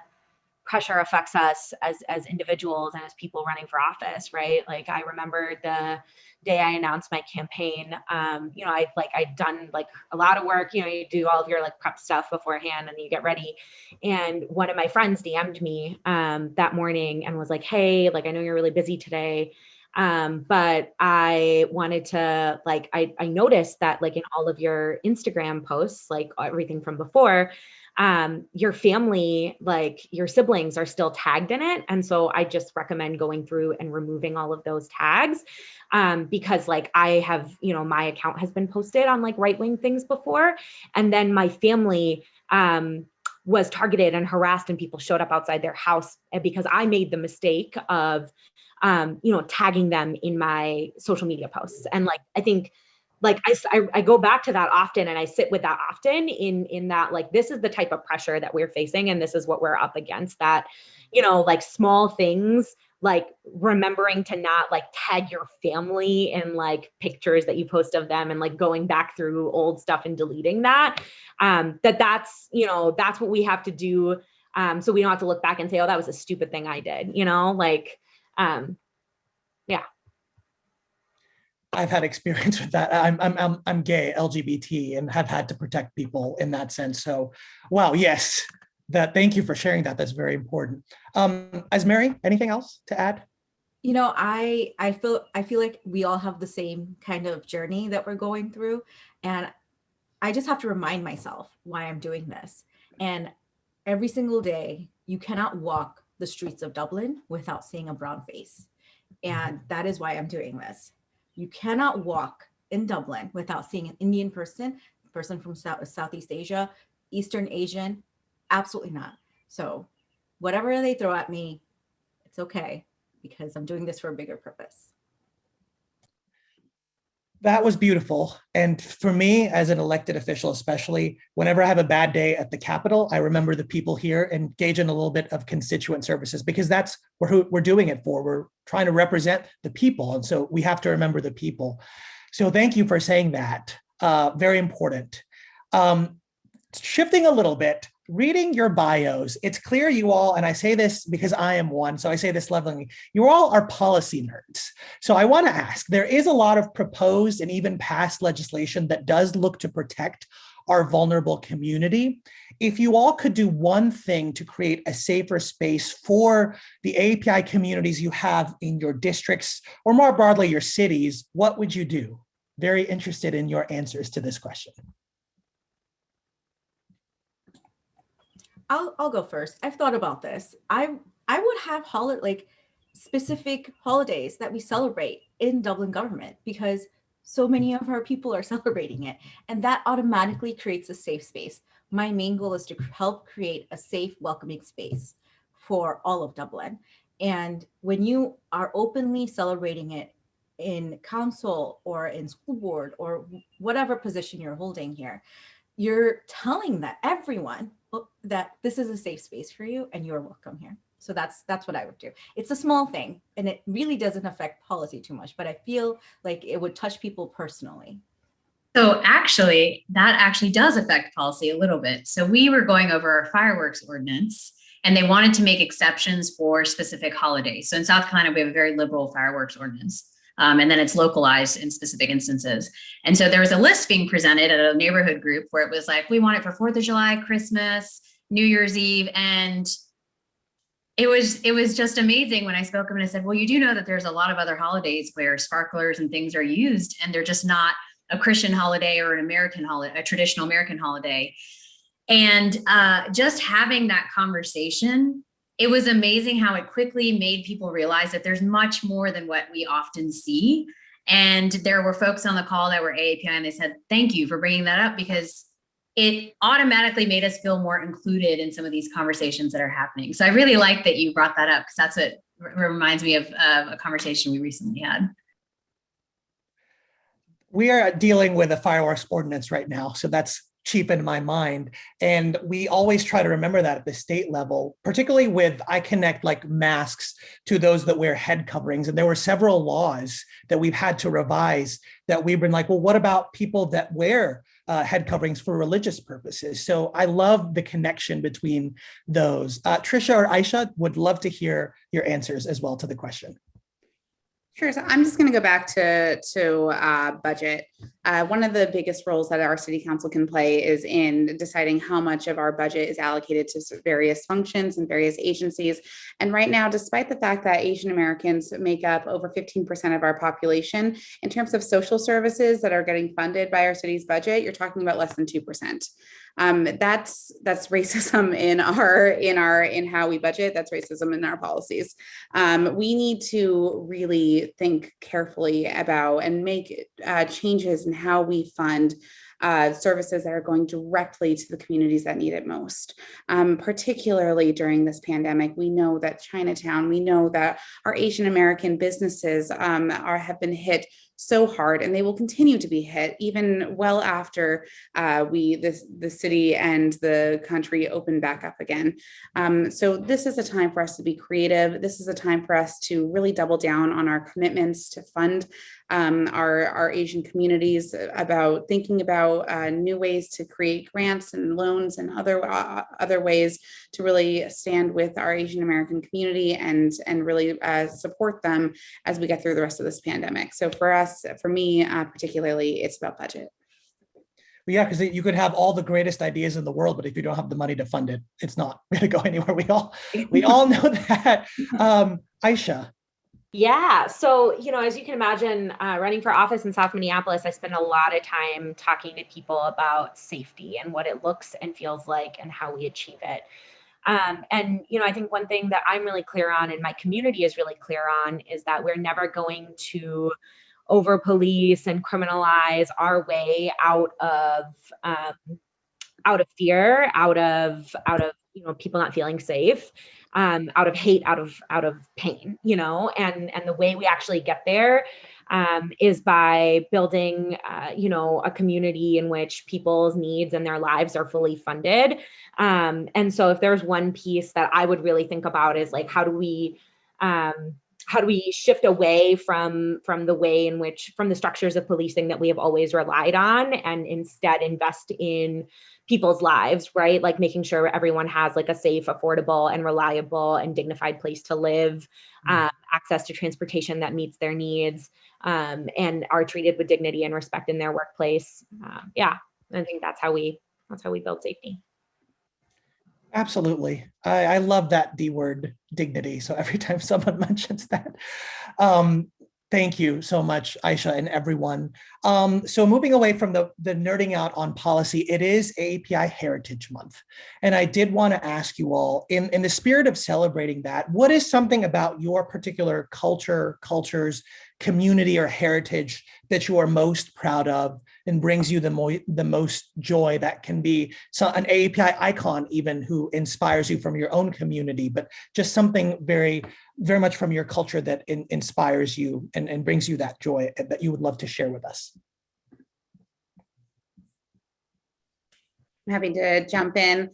pressure affects us as individuals and as people running for office, right? Like, I remember the day I announced my campaign, I'd done a lot of work, you do all of your prep stuff beforehand and you get ready. And one of my friends DM'd me that morning and was like, hey, I know you're really busy today. But I wanted to, I noticed that in all of your Instagram posts, everything from before, your family, your siblings are still tagged in it. And so I just recommend going through and removing all of those tags. Because I have, my account has been posted on right-wing things before. And then my family, was targeted and harassed, and people showed up outside their house because I made the mistake of, tagging them in my social media posts. And I think, I go back to that often, and I sit with that often in that, this is the type of pressure that we're facing, and this is what we're up against, that, small things, remembering to not tag your family in pictures that you post of them, and going back through old stuff and deleting that, that's what we have to do. So we don't have to look back and say, oh, that was a stupid thing I did, yeah. I've had experience with that. I'm gay, LGBT, and have had to protect people in that sense. So, wow, yes, thank you for sharing that. That's very important. Ajmeri, anything else to add? I feel like we all have the same kind of journey that we're going through, and I just have to remind myself why I'm doing this. And every single day, you cannot walk the streets of Dublin without seeing a brown face, and that is why I'm doing this. You cannot walk in Dublin without seeing an Indian person from Southeast Asia, Eastern Asian, absolutely not. So whatever they throw at me, it's okay, because I'm doing this for a bigger purpose. That was beautiful. And for me, as an elected official, especially, whenever I have a bad day at the Capitol, I remember the people here, engage in a little bit of constituent services, because that's who we're doing it for. We're trying to represent the people. And so we have to remember the people. So thank you for saying that. Very important. Shifting a little bit, reading your bios, it's clear you all, and I say this because I am one, so I say this lovingly, you all are policy nerds. So I want to ask, there is a lot of proposed and even passed legislation that does look to protect our vulnerable community. If you all could do one thing to create a safer space for the AAPI communities you have in your districts, or more broadly, your cities, what would you do? Very interested in your answers to this question. I'll go first. I've thought about this. I would have specific holidays that we celebrate in Dublin government, because so many of our people are celebrating it, and that automatically creates a safe space. My main goal is to help create a safe, welcoming space for all of Dublin. And when you are openly celebrating it in council or in school board or whatever position you're holding here, you're telling that everyone that this is a safe space for you and you're welcome here. So that's what I would do. It's a small thing, and it really doesn't affect policy too much, but I feel like it would touch people personally. So actually, that actually does affect policy a little bit. So we were going over our fireworks ordinance, and they wanted to make exceptions for specific holidays. So in South Carolina, we have a very liberal fireworks ordinance. And then it's localized in specific instances. And so there was a list being presented at a neighborhood group where it was like, we want it for 4th of July, Christmas, New Year's Eve. And it was just amazing when I spoke up and I said, well, you do know that there's a lot of other holidays where sparklers and things are used, and they're just not a Christian holiday or an American holiday, a traditional American holiday. And just having that conversation, it was amazing how it quickly made people realize that there's much more than what we often see. And there were folks on the call that were AAPI, and they said, thank you for bringing that up, because it automatically made us feel more included in some of these conversations that are happening. So I really like that you brought that up, because that's what reminds me of a conversation we recently had. We are dealing with a fireworks ordinance right now, so that's cheap in my mind. And we always try to remember that at the state level, particularly with, I connect like masks to those that wear head coverings. And there were several laws that we've had to revise that we've been like, well, what about people that wear head coverings for religious purposes? So I love the connection between those. Tricia or Aisha, would love to hear your answers as well to the question. Sure. So I'm just going to go back to budget. One of the biggest roles that our city council can play is in deciding how much of our budget is allocated to various functions and various agencies. And right now, despite the fact that Asian Americans make up over 15% of our population, in terms of social services that are getting funded by our city's budget, you're talking about less than 2%. That's racism in how we budget. That's racism in our policies. We need to really think carefully about and make changes in how we fund services that are going directly to the communities that need it most. Particularly during this pandemic, we know that Chinatown, we know that our Asian American businesses have been hit so hard, and they will continue to be hit even well after the city and the country open back up again. So this is a time for us to be creative. This is a time for us to really double down on our commitments to fund our Asian communities, about thinking about new ways to create grants and loans and other ways to really stand with our Asian American community and really support them as we get through the rest of this pandemic. So for me particularly, it's about budget. Yeah, because you could have all the greatest ideas in the world, but if you don't have the money to fund it, it's not going to go anywhere. We all know that. Aisha. Yeah. So, as you can imagine, running for office in South Minneapolis, I spend a lot of time talking to people about safety and what it looks and feels like and how we achieve it. And I think one thing that I'm really clear on, and my community is really clear on, is that we're never going to over police and criminalize our way out of fear, out of people not feeling safe, out of hate, out of pain, and the way we actually get there is by building, a community in which people's needs and their lives are fully funded. And so if there's one piece that I would really think about is like, how do we shift away from the structures of policing that we have always relied on, and instead invest in people's lives, right? Like making sure everyone has like a safe, affordable, and reliable and dignified place to live, access to transportation that meets their needs, and are treated with dignity and respect in their workplace. I think that's how we build safety. Absolutely. I love that D word, dignity. So every time someone mentions that, thank you so much, Aisha, and everyone. So moving away from the nerding out on policy, it is AAPI Heritage Month. And I did want to ask you all, in the spirit of celebrating that, what is something about your particular culture's community or heritage that you are most proud of and brings you the most joy, that can be an AAPI icon even who inspires you from your own community, but just something very, very much from your culture that inspires you and brings you that joy that you would love to share with us? I'm happy to jump in.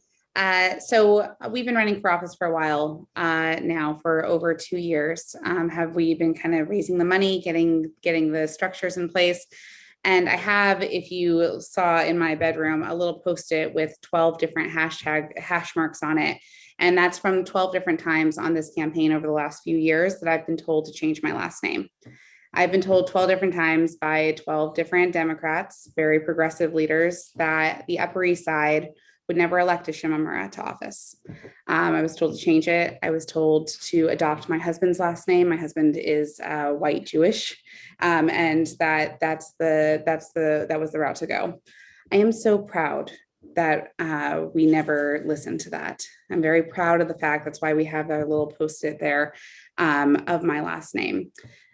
So we've been running for office for a while now, for over 2 years. Have we been kind of raising the money, getting the structures in place? And I have, if you saw in my bedroom, a little Post-it with 12 different hash marks on it. And that's from 12 different times on this campaign over the last few years that I've been told to change my last name. I've been told 12 different times by 12 different Democrats, very progressive leaders, that the Upper East Side would never elect a Shimamura to office. I was told to change it. I was told to adopt my husband's last name. My husband is white Jewish, and that was the route to go. I am so proud we never listened to that. I'm very proud of the fact, that's why we have a little post-it there of my last name.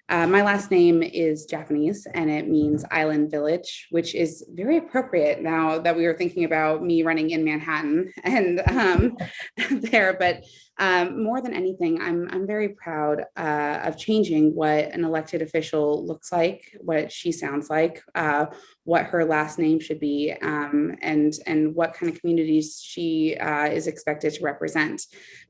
My last name is Japanese and it means island village, which is very appropriate now that we were thinking about me running in Manhattan and there. But more than anything, I'm very proud of changing what an elected official looks like, what she sounds like, what her last name should be, and what kind of communities she is expected to represent.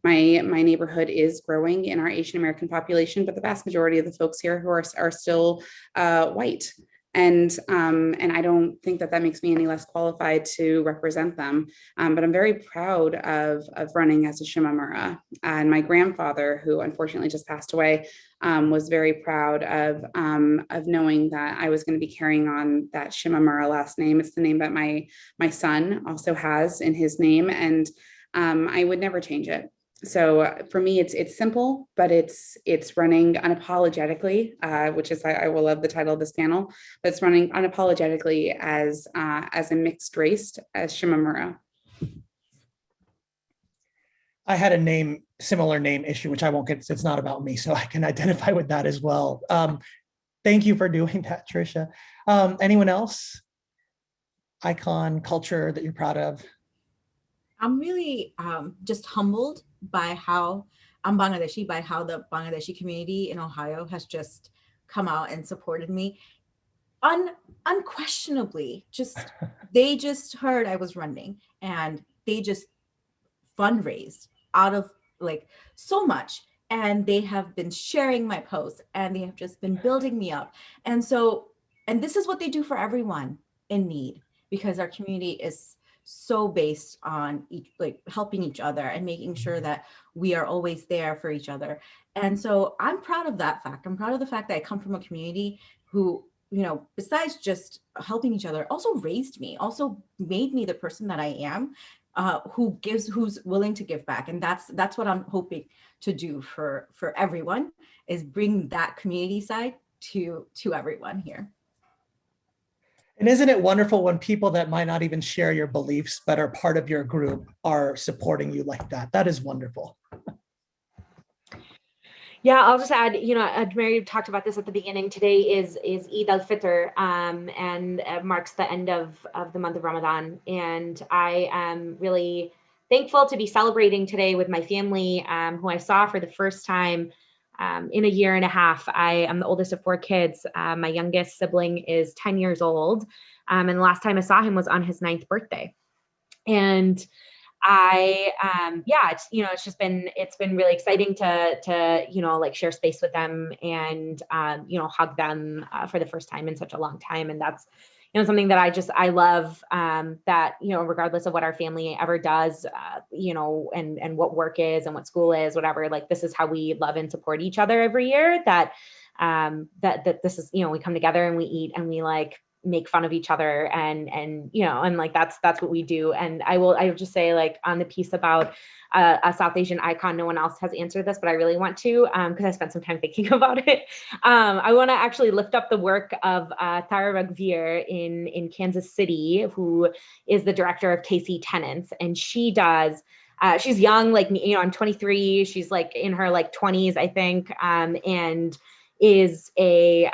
My neighborhood is growing in our Asian American population, but the vast majority of the folks here who are still white. And I don't think that makes me any less qualified to represent them. But I'm very proud of running as a Shimamura. And my grandfather, who unfortunately just passed away, was very proud of knowing that I was going to be carrying on that Shimamura last name. It's the name that my son also has in his name, and I would never change it. So for me, it's simple, but it's running unapologetically, which is, I will love the title of this panel, but it's running unapologetically as a mixed race, as Shimamura. I had a similar name issue, which I won't get, it's not about me, so I can identify with that as well. Thank you for doing that, Tricia. Anyone else? Icon, culture that you're proud of? I'm really just humbled by how I'm Bangladeshi, by how the Bangladeshi community in Ohio has just come out and supported me. Unquestionably, they just heard I was running and they just fundraised out of like so much. And they have been sharing my posts and they have just been building me up. And this is what they do for everyone in need, because our community is so based on helping each other and making sure that we are always there for each other. And so I'm proud of that fact. I'm proud of the fact that I come from a community who, besides just helping each other, also raised me, also made me the person that I am, who's willing to give back. And that's what I'm hoping to do for everyone, is bring that community side to everyone here. And isn't it wonderful when people that might not even share your beliefs, but are part of your group, are supporting you like that? That is wonderful. Yeah, I'll just add, Ajmeri talked about this at the beginning. Today is Eid al-Fitr, and marks the end of the month of Ramadan. And I am really thankful to be celebrating today with my family, who I saw for the first time in a year and a half. I am the oldest of 4 kids. My youngest sibling is 10 years old. And the last time I saw him was on his 9th birthday. And it's been really exciting to share space with them and, hug them for the first time in such a long time. And that's, something that I love, that, regardless of what our family ever does, and what work is and what school is, whatever, this is how we love and support each other every year, that this is, we come together and we eat and we make fun of each other and that's what we do. And I will just say, on the piece about a South Asian icon, no one else has answered this, but I really want to, because I spent some time thinking about it. I want to actually lift up the work of Tara Ragvir in Kansas City, who is the director of KC Tenants. And she does, she's young, like me, I'm 23. She's in her 20s, I think. And is she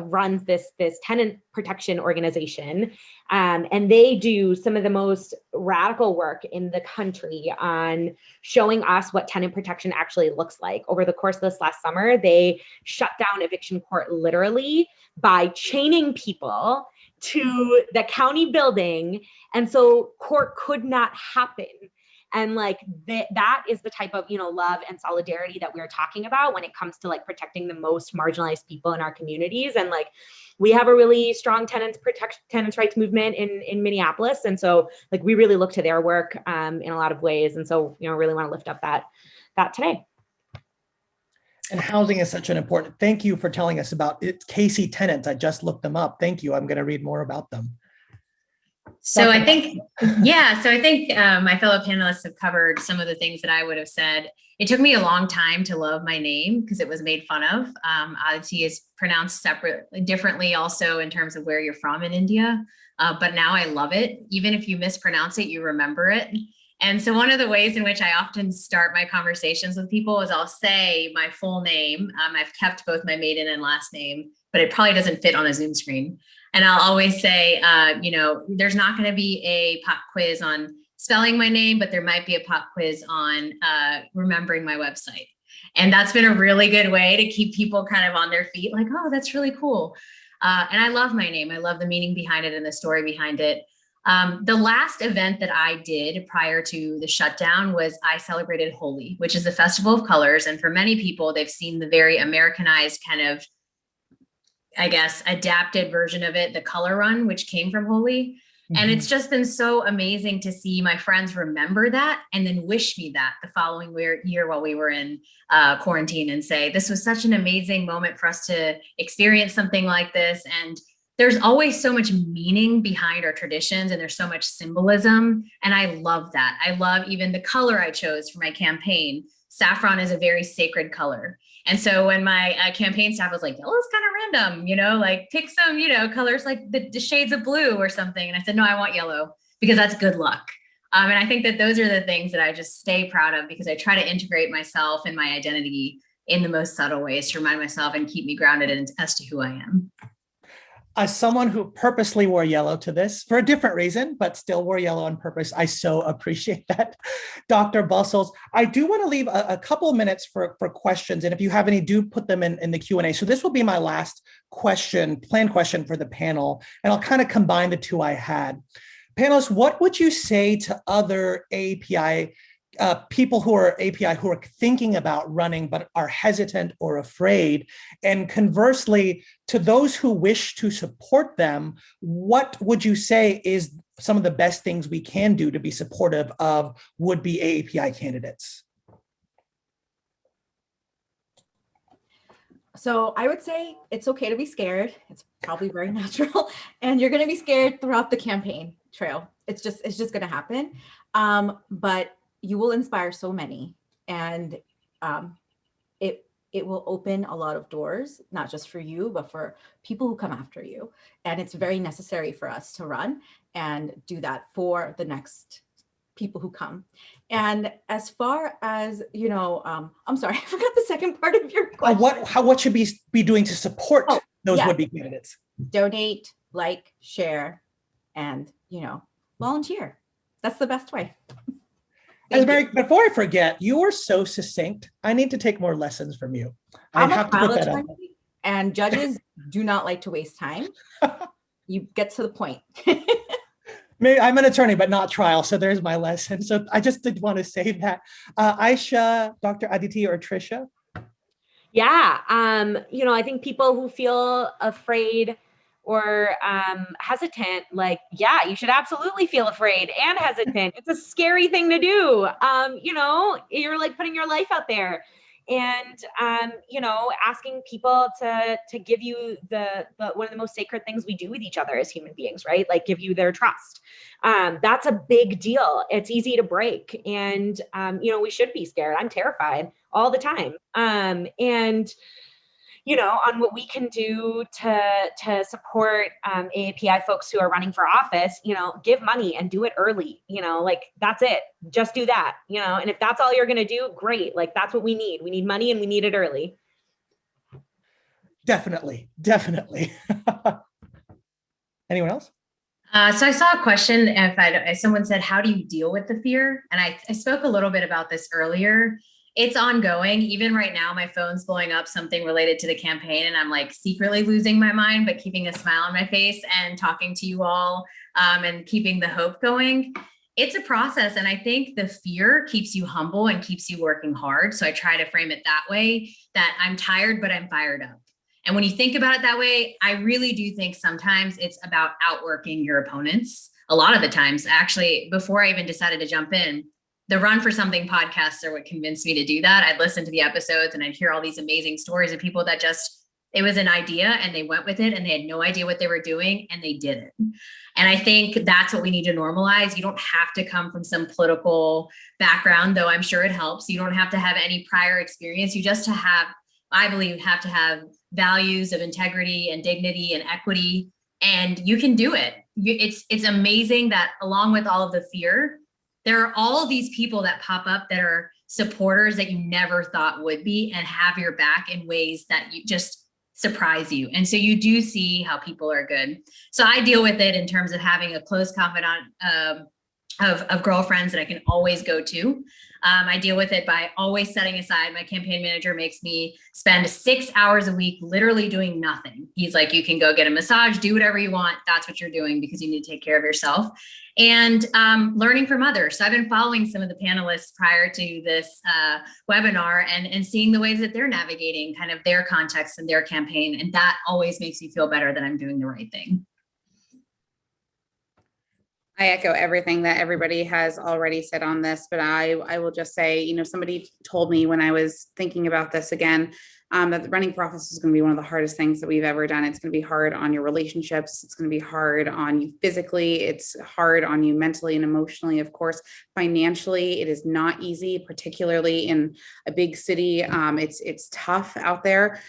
runs this tenant protection organization, and they do some of the most radical work in the country on showing us what tenant protection actually looks like. Over the course of this last summer, they shut down eviction court literally by chaining people to the county building, and so court could not happen. And that is the type of, love and solidarity that we're talking about when it comes to protecting the most marginalized people in our communities. And we have a really strong tenants rights movement in Minneapolis. And so we really look to their work in a lot of ways. And so, really want to lift up that today. And housing is such an important, thank you for telling us about it. KC Tenants, I just looked them up. Thank you. I'm going to read more about them. So I think my fellow panelists have covered some of the things that I would have said. It took me a long time to love my name because it was made fun of. Aditi is pronounced differently also in terms of where you're from in India. but now I love it. Even if you mispronounce it, you remember it. And so one of the ways in which I often start my conversations with people is I'll say my full name. I've kept both my maiden and last name, but it probably doesn't fit on a Zoom screen. And I'll always say, there's not going to be a pop quiz on spelling my name, but there might be a pop quiz on remembering my website. And that's been a really good way to keep people kind of on their feet, like, oh, that's really cool. And I love my name. I love the meaning behind it and the story behind it. The last event that I did prior to the shutdown was I celebrated Holi, which is the Festival of Colors. And for many people, they've seen the very Americanized kind of, I guess, adapted version of it, the Color Run, which came from Holi. And it's just been so amazing to see my friends remember that and then wish me that the following year while we were in quarantine and say, this was such an amazing moment for us to experience something like this. And there's always so much meaning behind our traditions and there's so much symbolism. And I love that. I love even the color I chose for my campaign. Saffron is a very sacred color. And so when my campaign staff was like, yellow is kind of random, like pick some, colors like the shades of blue or something. And I said, no, I want yellow because that's good luck. And I think that those are the things that I just stay proud of because I try to integrate myself and my identity in the most subtle ways to remind myself and keep me grounded as to who I am. As someone who purposely wore yellow to this for a different reason, but still wore yellow on purpose, I so appreciate that. Dr. Bussells, I do want to leave a couple of minutes for questions. And if you have any, do put them in the Q&A. So this will be my last planned question for the panel. And I'll kind of combine the two I had. Panelists, what would you say to other AAPI people who are API who are thinking about running but are hesitant or afraid? And conversely, to those who wish to support them, what would you say is some of the best things we can do to be supportive of would-be AAPI candidates? So I would say it's okay to be scared. It's probably very natural. And you're going to be scared throughout the campaign trail. It's just going to happen. But you will inspire so many, and it will open a lot of doors, not just for you, but for people who come after you. And it's very necessary for us to run and do that for the next people who come. And as far as, I'm sorry, I forgot the second part of your question. What should we be doing to support those would-be candidates? Donate, like, share, and, volunteer. That's the best way. Ajmeri, before I forget, you were so succinct. I need to take more lessons from you. I have to put that up. And judges do not like to waste time. You get to the point. Maybe I'm an attorney, but not trial. So there's my lesson. So I just did want to say that. Aisha, Dr. Aditi, or Tricia? Yeah. I think people who feel afraid or hesitant, you should absolutely feel afraid and hesitant. It's a scary thing to do. You're like putting your life out there and, asking people to give you the one of the most sacred things we do with each other as human beings, right? Like give you their trust. That's a big deal. It's easy to break. And, we should be scared. I'm terrified all the time. On what we can do to support AAPI folks who are running for office, give money and do it early, that's it. Just do that, and if that's all you're going to do, great. That's what we need. We need money and we need it early. Definitely. Anyone else? So I saw a question. If someone said, how do you deal with the fear? And I spoke a little bit about this earlier. It's ongoing. Even right now, my phone's blowing up something related to the campaign and I'm secretly losing my mind, but keeping a smile on my face and talking to you all and keeping the hope going. It's a process. And I think the fear keeps you humble and keeps you working hard. So I try to frame it that way, that I'm tired, but I'm fired up. And when you think about it that way, I really do think sometimes it's about outworking your opponents. A lot of the times, actually, before I even decided to jump in, the Run for Something podcasts are what convinced me to do that. I'd listen to the episodes and I'd hear all these amazing stories of people that it was an idea and they went with it and they had no idea what they were doing and they did it. And I think that's what we need to normalize. You don't have to come from some political background, though I'm sure it helps. You don't have to have any prior experience. You just I believe, have to have values of integrity and dignity and equity, and you can do it. it's amazing that along with all of the fear, there are all these people that pop up that are supporters that you never thought would be and have your back in ways that you just surprise you. And so you do see how people are good. So I deal with it in terms of having a close confidant of girlfriends that I can always go to. I deal with it by always setting aside. My campaign manager makes me spend 6 hours a week literally doing nothing. He's like, you can go get a massage, do whatever you want. That's what you're doing because you need to take care of yourself. And learning from others. So I've been following some of the panelists prior to this webinar and seeing the ways that they're navigating kind of their context and their campaign. And that always makes me feel better that I'm doing the right thing. I echo everything that everybody has already said on this, but I will just say, you know, somebody told me when I was thinking about this again, that running for office is going to be one of the hardest things that we've ever done. It's going to be hard on your relationships. It's going to be hard on you physically. It's hard on you mentally and emotionally. Of course, financially, it is not easy, particularly in a big city. It's tough out there.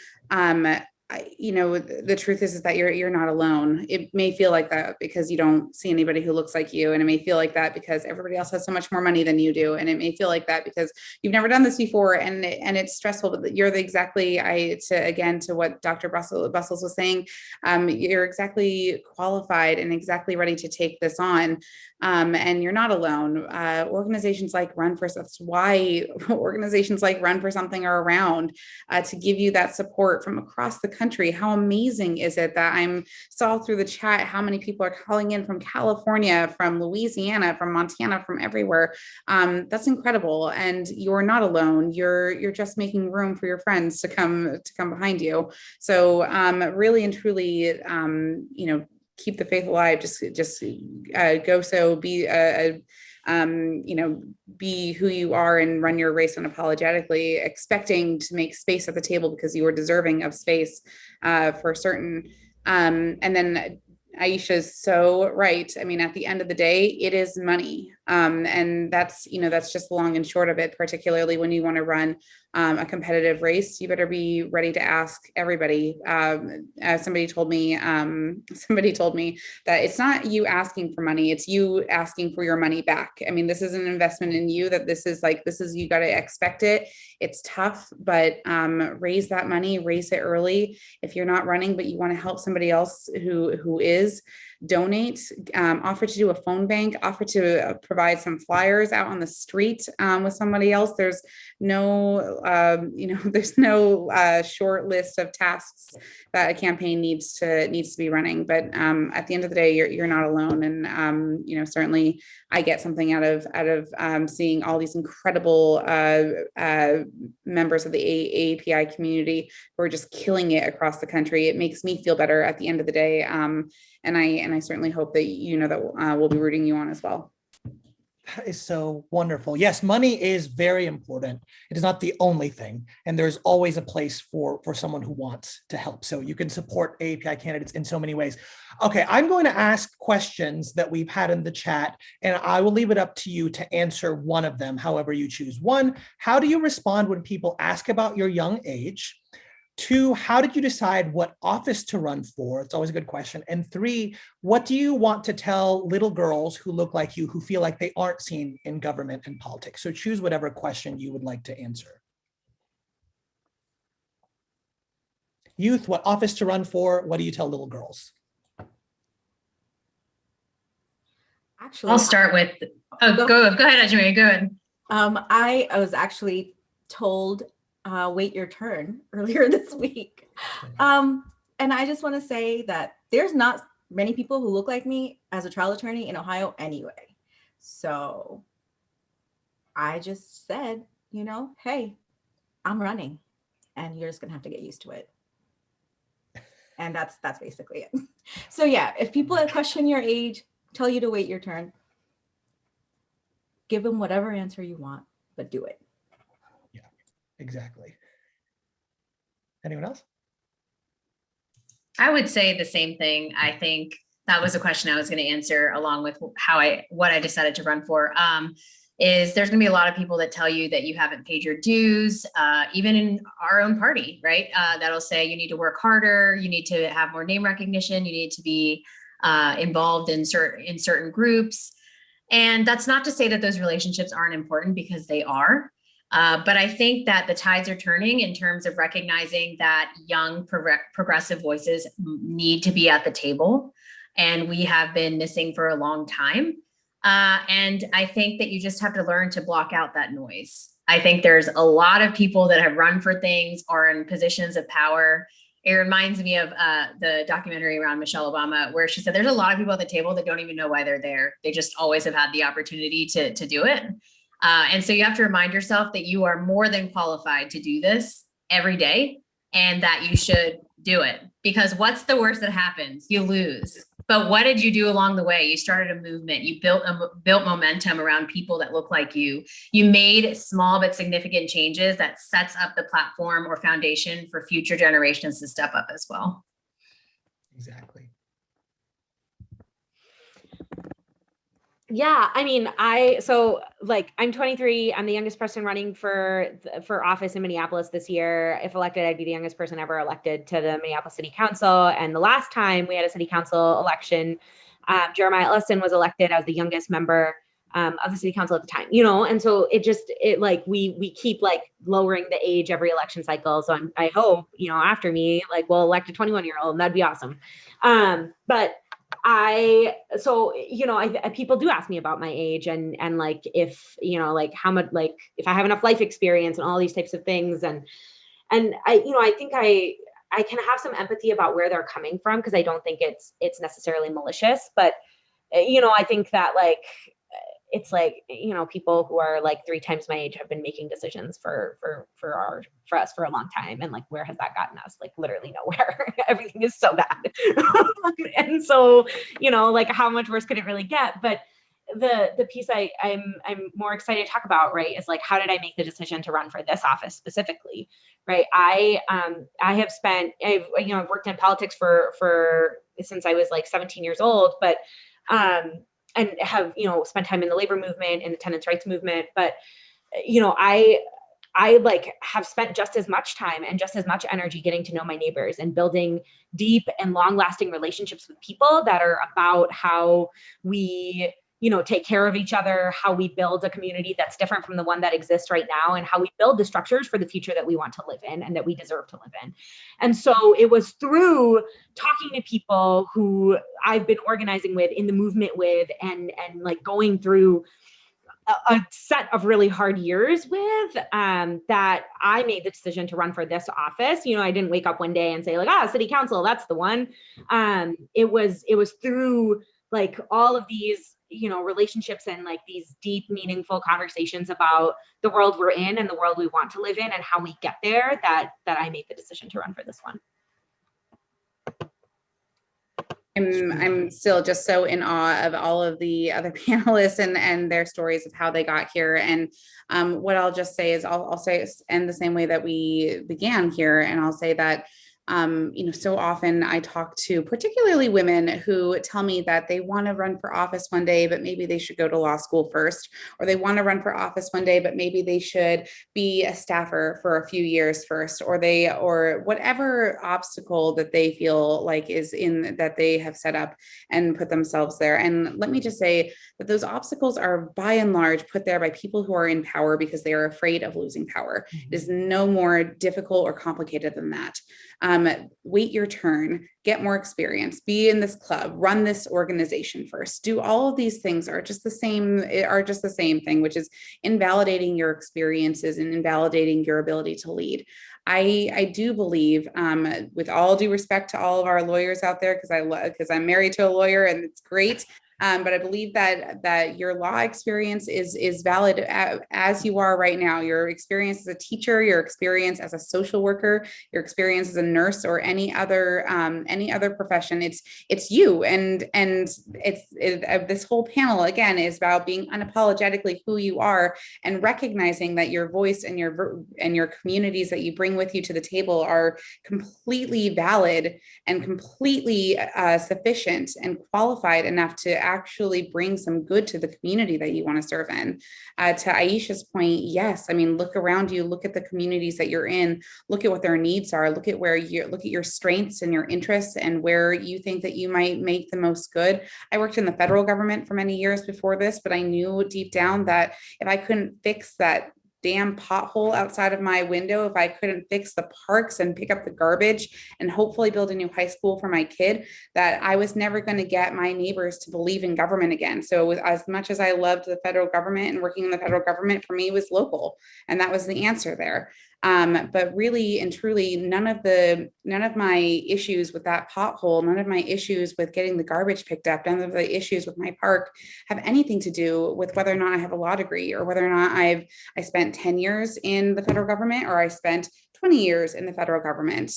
You know, the truth is that you're not alone. It may feel like that because you don't see anybody who looks like you. And it may feel like that because everybody else has so much more money than you do. And it may feel like that because you've never done this before and it's stressful, but you're to what Dr. Bussells was saying, you're exactly qualified and exactly ready to take this on. And you're not alone. Organizations like Run for, that's why organizations like Run for Something are around, to give you that support from across the country. How amazing is it that saw through the chat how many people are calling in from California, from Louisiana, from Montana, from everywhere. That's incredible. And you're not alone. You're just making room for your friends to come behind you. So really and truly, you know, keep the faith alive. Just go. So be you know, be who you are and run your race unapologetically, expecting to make space at the table because you are deserving of space for certain. And then Aisha's so right. I mean, at the end of the day, it is money. And that's, you know, that's just the long and short of it, particularly when you want to run a competitive race. You better be ready to ask everybody. Somebody told me that it's not you asking for money, it's you asking for your money back. I mean, this is an investment in you, that this is, you got to expect it. It's tough, but raise that money, raise it early. If you're not running, but you want to help somebody else who is, donate, offer to do a phone bank, offer to provide some flyers out on the street with somebody else. There's no, there's no short list of tasks that a campaign needs to be running. But at the end of the day, you're not alone. And you know, certainly I get something out of seeing all these incredible members of the AAPI community who are just killing it across the country. It makes me feel better at the end of the day. And I certainly hope that you know that we'll be rooting you on as well. That is so wonderful. Yes, money is very important. It is not the only thing. And there's always a place for someone who wants to help. So you can support AAPI candidates in so many ways. Okay, I'm going to ask questions that we've had in the chat, and I will leave it up to you to answer one of them, however you choose. One, how do you respond when people ask about your young age? 2, how did you decide what office to run for? It's always a good question. And 3, what do you want to tell little girls who look like you, who feel like they aren't seen in government and politics? So choose whatever question you would like to answer. Youth, what office to run for? What do you tell little girls? Actually, I'll start with, go ahead, Ajmeri, go ahead. I was actually told, wait your turn earlier this week. And I just want to say that there's not many people who look like me as a trial attorney in Ohio anyway. So I just said, you know, hey, I'm running and you're just gonna have to get used to it. And that's basically it. So yeah, if people question your age, tell you to wait your turn, give them whatever answer you want, but do it. Yeah, exactly. Anyone else? I would say the same thing. I think that was a question I was going to answer along with what I decided to run for. Is there's going to be a lot of people that tell you that you haven't paid your dues, even in our own party, right? That'll say you need to work harder, you need to have more name recognition, you need to be involved in certain groups. And that's not to say that those relationships aren't important, because they are. But I think that the tides are turning in terms of recognizing that young progressive voices need to be at the table, and we have been missing for a long time. And I think that you just have to learn to block out that noise. I think there's a lot of people that have run for things or in positions of power. It reminds me of the documentary around Michelle Obama, where she said there's a lot of people at the table that don't even know why they're there. They just always have had the opportunity to do it. And so you have to remind yourself that you are more than qualified to do this every day, and that you should do it. Because what's the worst that happens? You lose. But what did you do along the way? You started a movement. You built momentum around people that look like you. You made small but significant changes that sets up the platform or foundation for future generations to step up as well. Exactly. Yeah, I mean, I'm 23. I'm the youngest person running for office in Minneapolis this year. If elected, I'd be the youngest person ever elected to the Minneapolis City Council. And the last time we had a city council election, Jeremiah Ellison was elected as the youngest member of the city council at the time. And so we keep lowering the age every election cycle. So I hope after me, we'll elect a 21-year-old, and that'd be awesome. But people do ask me about my age and if, how much, if I have enough life experience and all these types of things. And I think I can have some empathy about where they're coming from, because I don't think it's necessarily malicious, but, I think that it's people who are 3 times my age have been making decisions for us for a long time. And where has that gotten us? Literally nowhere. Everything is so bad. And so, how much worse could it really get? But the piece I'm more excited to talk about, right, is how did I make the decision to run for this office specifically, right? I've worked in politics for since I was 17 years old, but and have, spent time in the labor movement and the tenants' rights movement. But, I have spent just as much time and just as much energy getting to know my neighbors and building deep and long lasting relationships with people that are about how we, take care of each other, how we build a community that's different from the one that exists right now, and how we build the structures for the future that we want to live in and that we deserve to live in. And so it was through talking to people who I've been organizing with, in the movement with, and going through a set of really hard years with, that I made the decision to run for this office. I didn't wake up one day and say city council, that's the one. It was through all of these, relationships and these deep, meaningful conversations about the world we're in and the world we want to live in and how we get there, that I made the decision to run for this one. I'm still just so in awe of all of the other panelists and their stories of how they got here. And what I'll just say is I'll say end the same way that we began here. And I'll say that so often I talk to particularly women who tell me that they want to run for office one day, but maybe they should go to law school first, or they want to run for office one day, but maybe they should be a staffer for a few years first, or whatever obstacle that they feel is in that they have set up and put themselves there. And let me just say that those obstacles are by and large put there by people who are in power because they are afraid of losing power. It is no more difficult or complicated than that. Wait your turn, get more experience, be in this club, run this organization first. Do all of these things are just the same thing, which is invalidating your experiences and invalidating your ability to lead. I do believe, with all due respect to all of our lawyers out there, because I'm married to a lawyer and it's great. But I believe that your law experience is valid as you are right now. Your experience as a teacher, your experience as a social worker, your experience as a nurse, or any other profession. It's you, and this whole panel again is about being unapologetically who you are and recognizing that your voice and your communities that you bring with you to the table are completely valid and completely sufficient and qualified enough to actually bring some good to the community that you want to serve in. To Aisha's point, yes, I mean, look around you, look at the communities that you're in, look at what their needs are, look at your strengths and your interests and where you think that you might make the most good. I worked in the federal government for many years before this, but I knew deep down that if I couldn't fix that damn pothole outside of my window, if I couldn't fix the parks and pick up the garbage and hopefully build a new high school for my kid, that I was never going to get my neighbors to believe in government again. So as much as I loved the federal government and working in the federal government, for me was local. And that was the answer there. But really and truly, none of my issues with that pothole, none of my issues with getting the garbage picked up, none of the issues with my park have anything to do with whether or not I have a law degree or whether or not I spent 10 years in the federal government or I spent 20 years in the federal government.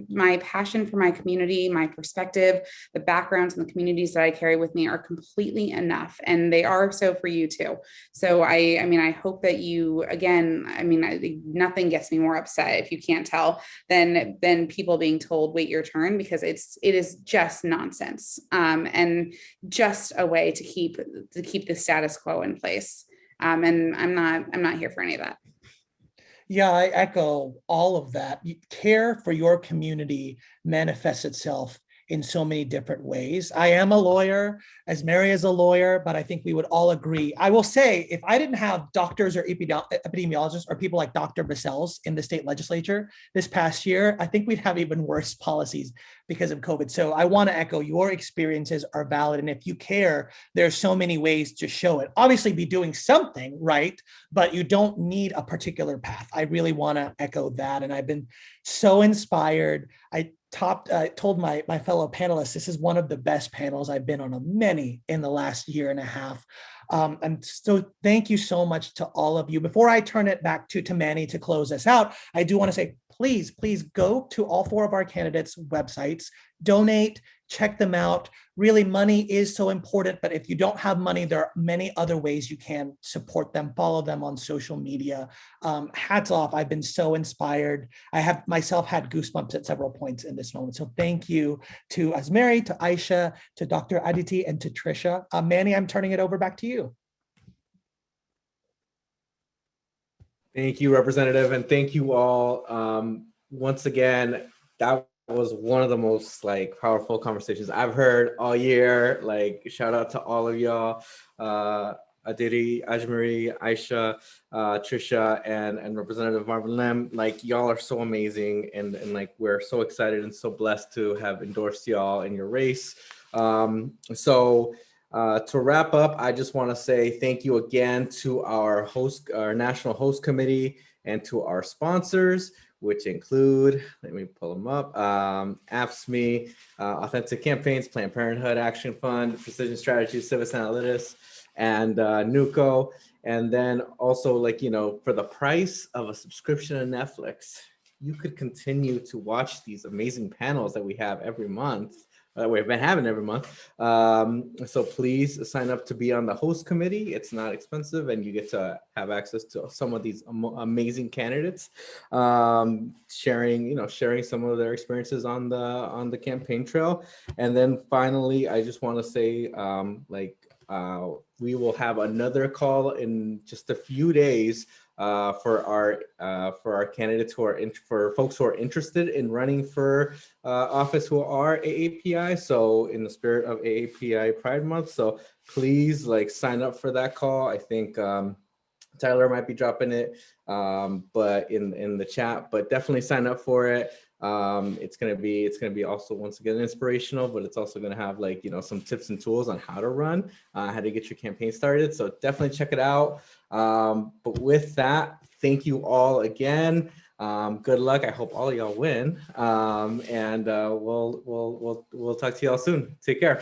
My passion for my community, my perspective, the backgrounds and the communities that I carry with me are completely enough. And they are so for you too. So I mean, I hope that you, again, I mean, nothing gets me more upset, if you can't tell, than people being told, wait your turn, because it is just nonsense. And just a way to keep the status quo in place. And I'm not here for any of that. Yeah, I echo all of that. Care for your community manifests itself in so many different ways. I am a lawyer, Ajmeri is a lawyer, but I think we would all agree. I will say, if I didn't have doctors or epidemiologists or people like Dr. Bussells in the state legislature this past year, I think we'd have even worse policies because of COVID. So I want to echo, your experiences are valid. And if you care, there's so many ways to show it. Obviously be doing something, right? But you don't need a particular path. I really want to echo that. And I've been so inspired. I told my fellow panelists, this is one of the best panels I've been on many in the last year and a half. And so thank you so much to all of you. Before I turn it back to Manny to close us out, I do want to say, please go to all 4 of our candidates' websites, donate, check them out. Really, money is so important, but if you don't have money, there are many other ways you can support them. Follow them on social media. Hats off. I've been so inspired. I have myself had goosebumps at several points in this moment. So thank you to Ajmeri, to Aisha, to Dr. Aditi, and to Tricia. Manny, I'm turning it over back to you. Thank you, Representative, and thank you all. Once again, that was one of the most powerful conversations I've heard all year. Shout out to all of y'all, Aditi, Ajmeri, Aisha, Tricia, and Representative Marvin Lim. Y'all are so amazing, and we're so excited and so blessed to have endorsed y'all in your race. To wrap up, I just want to say thank you again to our National Host Committee and to our sponsors, which include, let me pull them up, AAPI, Authentic Campaigns, Planned Parenthood Action Fund, Precision Strategies, Civis Analytics, and NUCO. And then also, for the price of a subscription to Netflix, you could continue to watch these amazing panels that we have every month. We've been having every month. So please sign up to be on the host committee. It's not expensive, and you get to have access to some of these amazing candidates, sharing some of their experiences on the campaign trail. And then finally, I just want to say, we will have another call in just a few days for our candidates for folks who are interested in running for office who are AAPI. So in the spirit of AAPI Pride Month, so please sign up for that call. I think Tyler might be dropping it, but in the chat, but definitely sign up for it. It's gonna be also, once again, inspirational, but it's also gonna have some tips and tools on how to run, how to get your campaign started. So definitely check it out. But with that, thank you all again. Good luck. I hope all of y'all win. And we'll talk to y'all soon. Take care.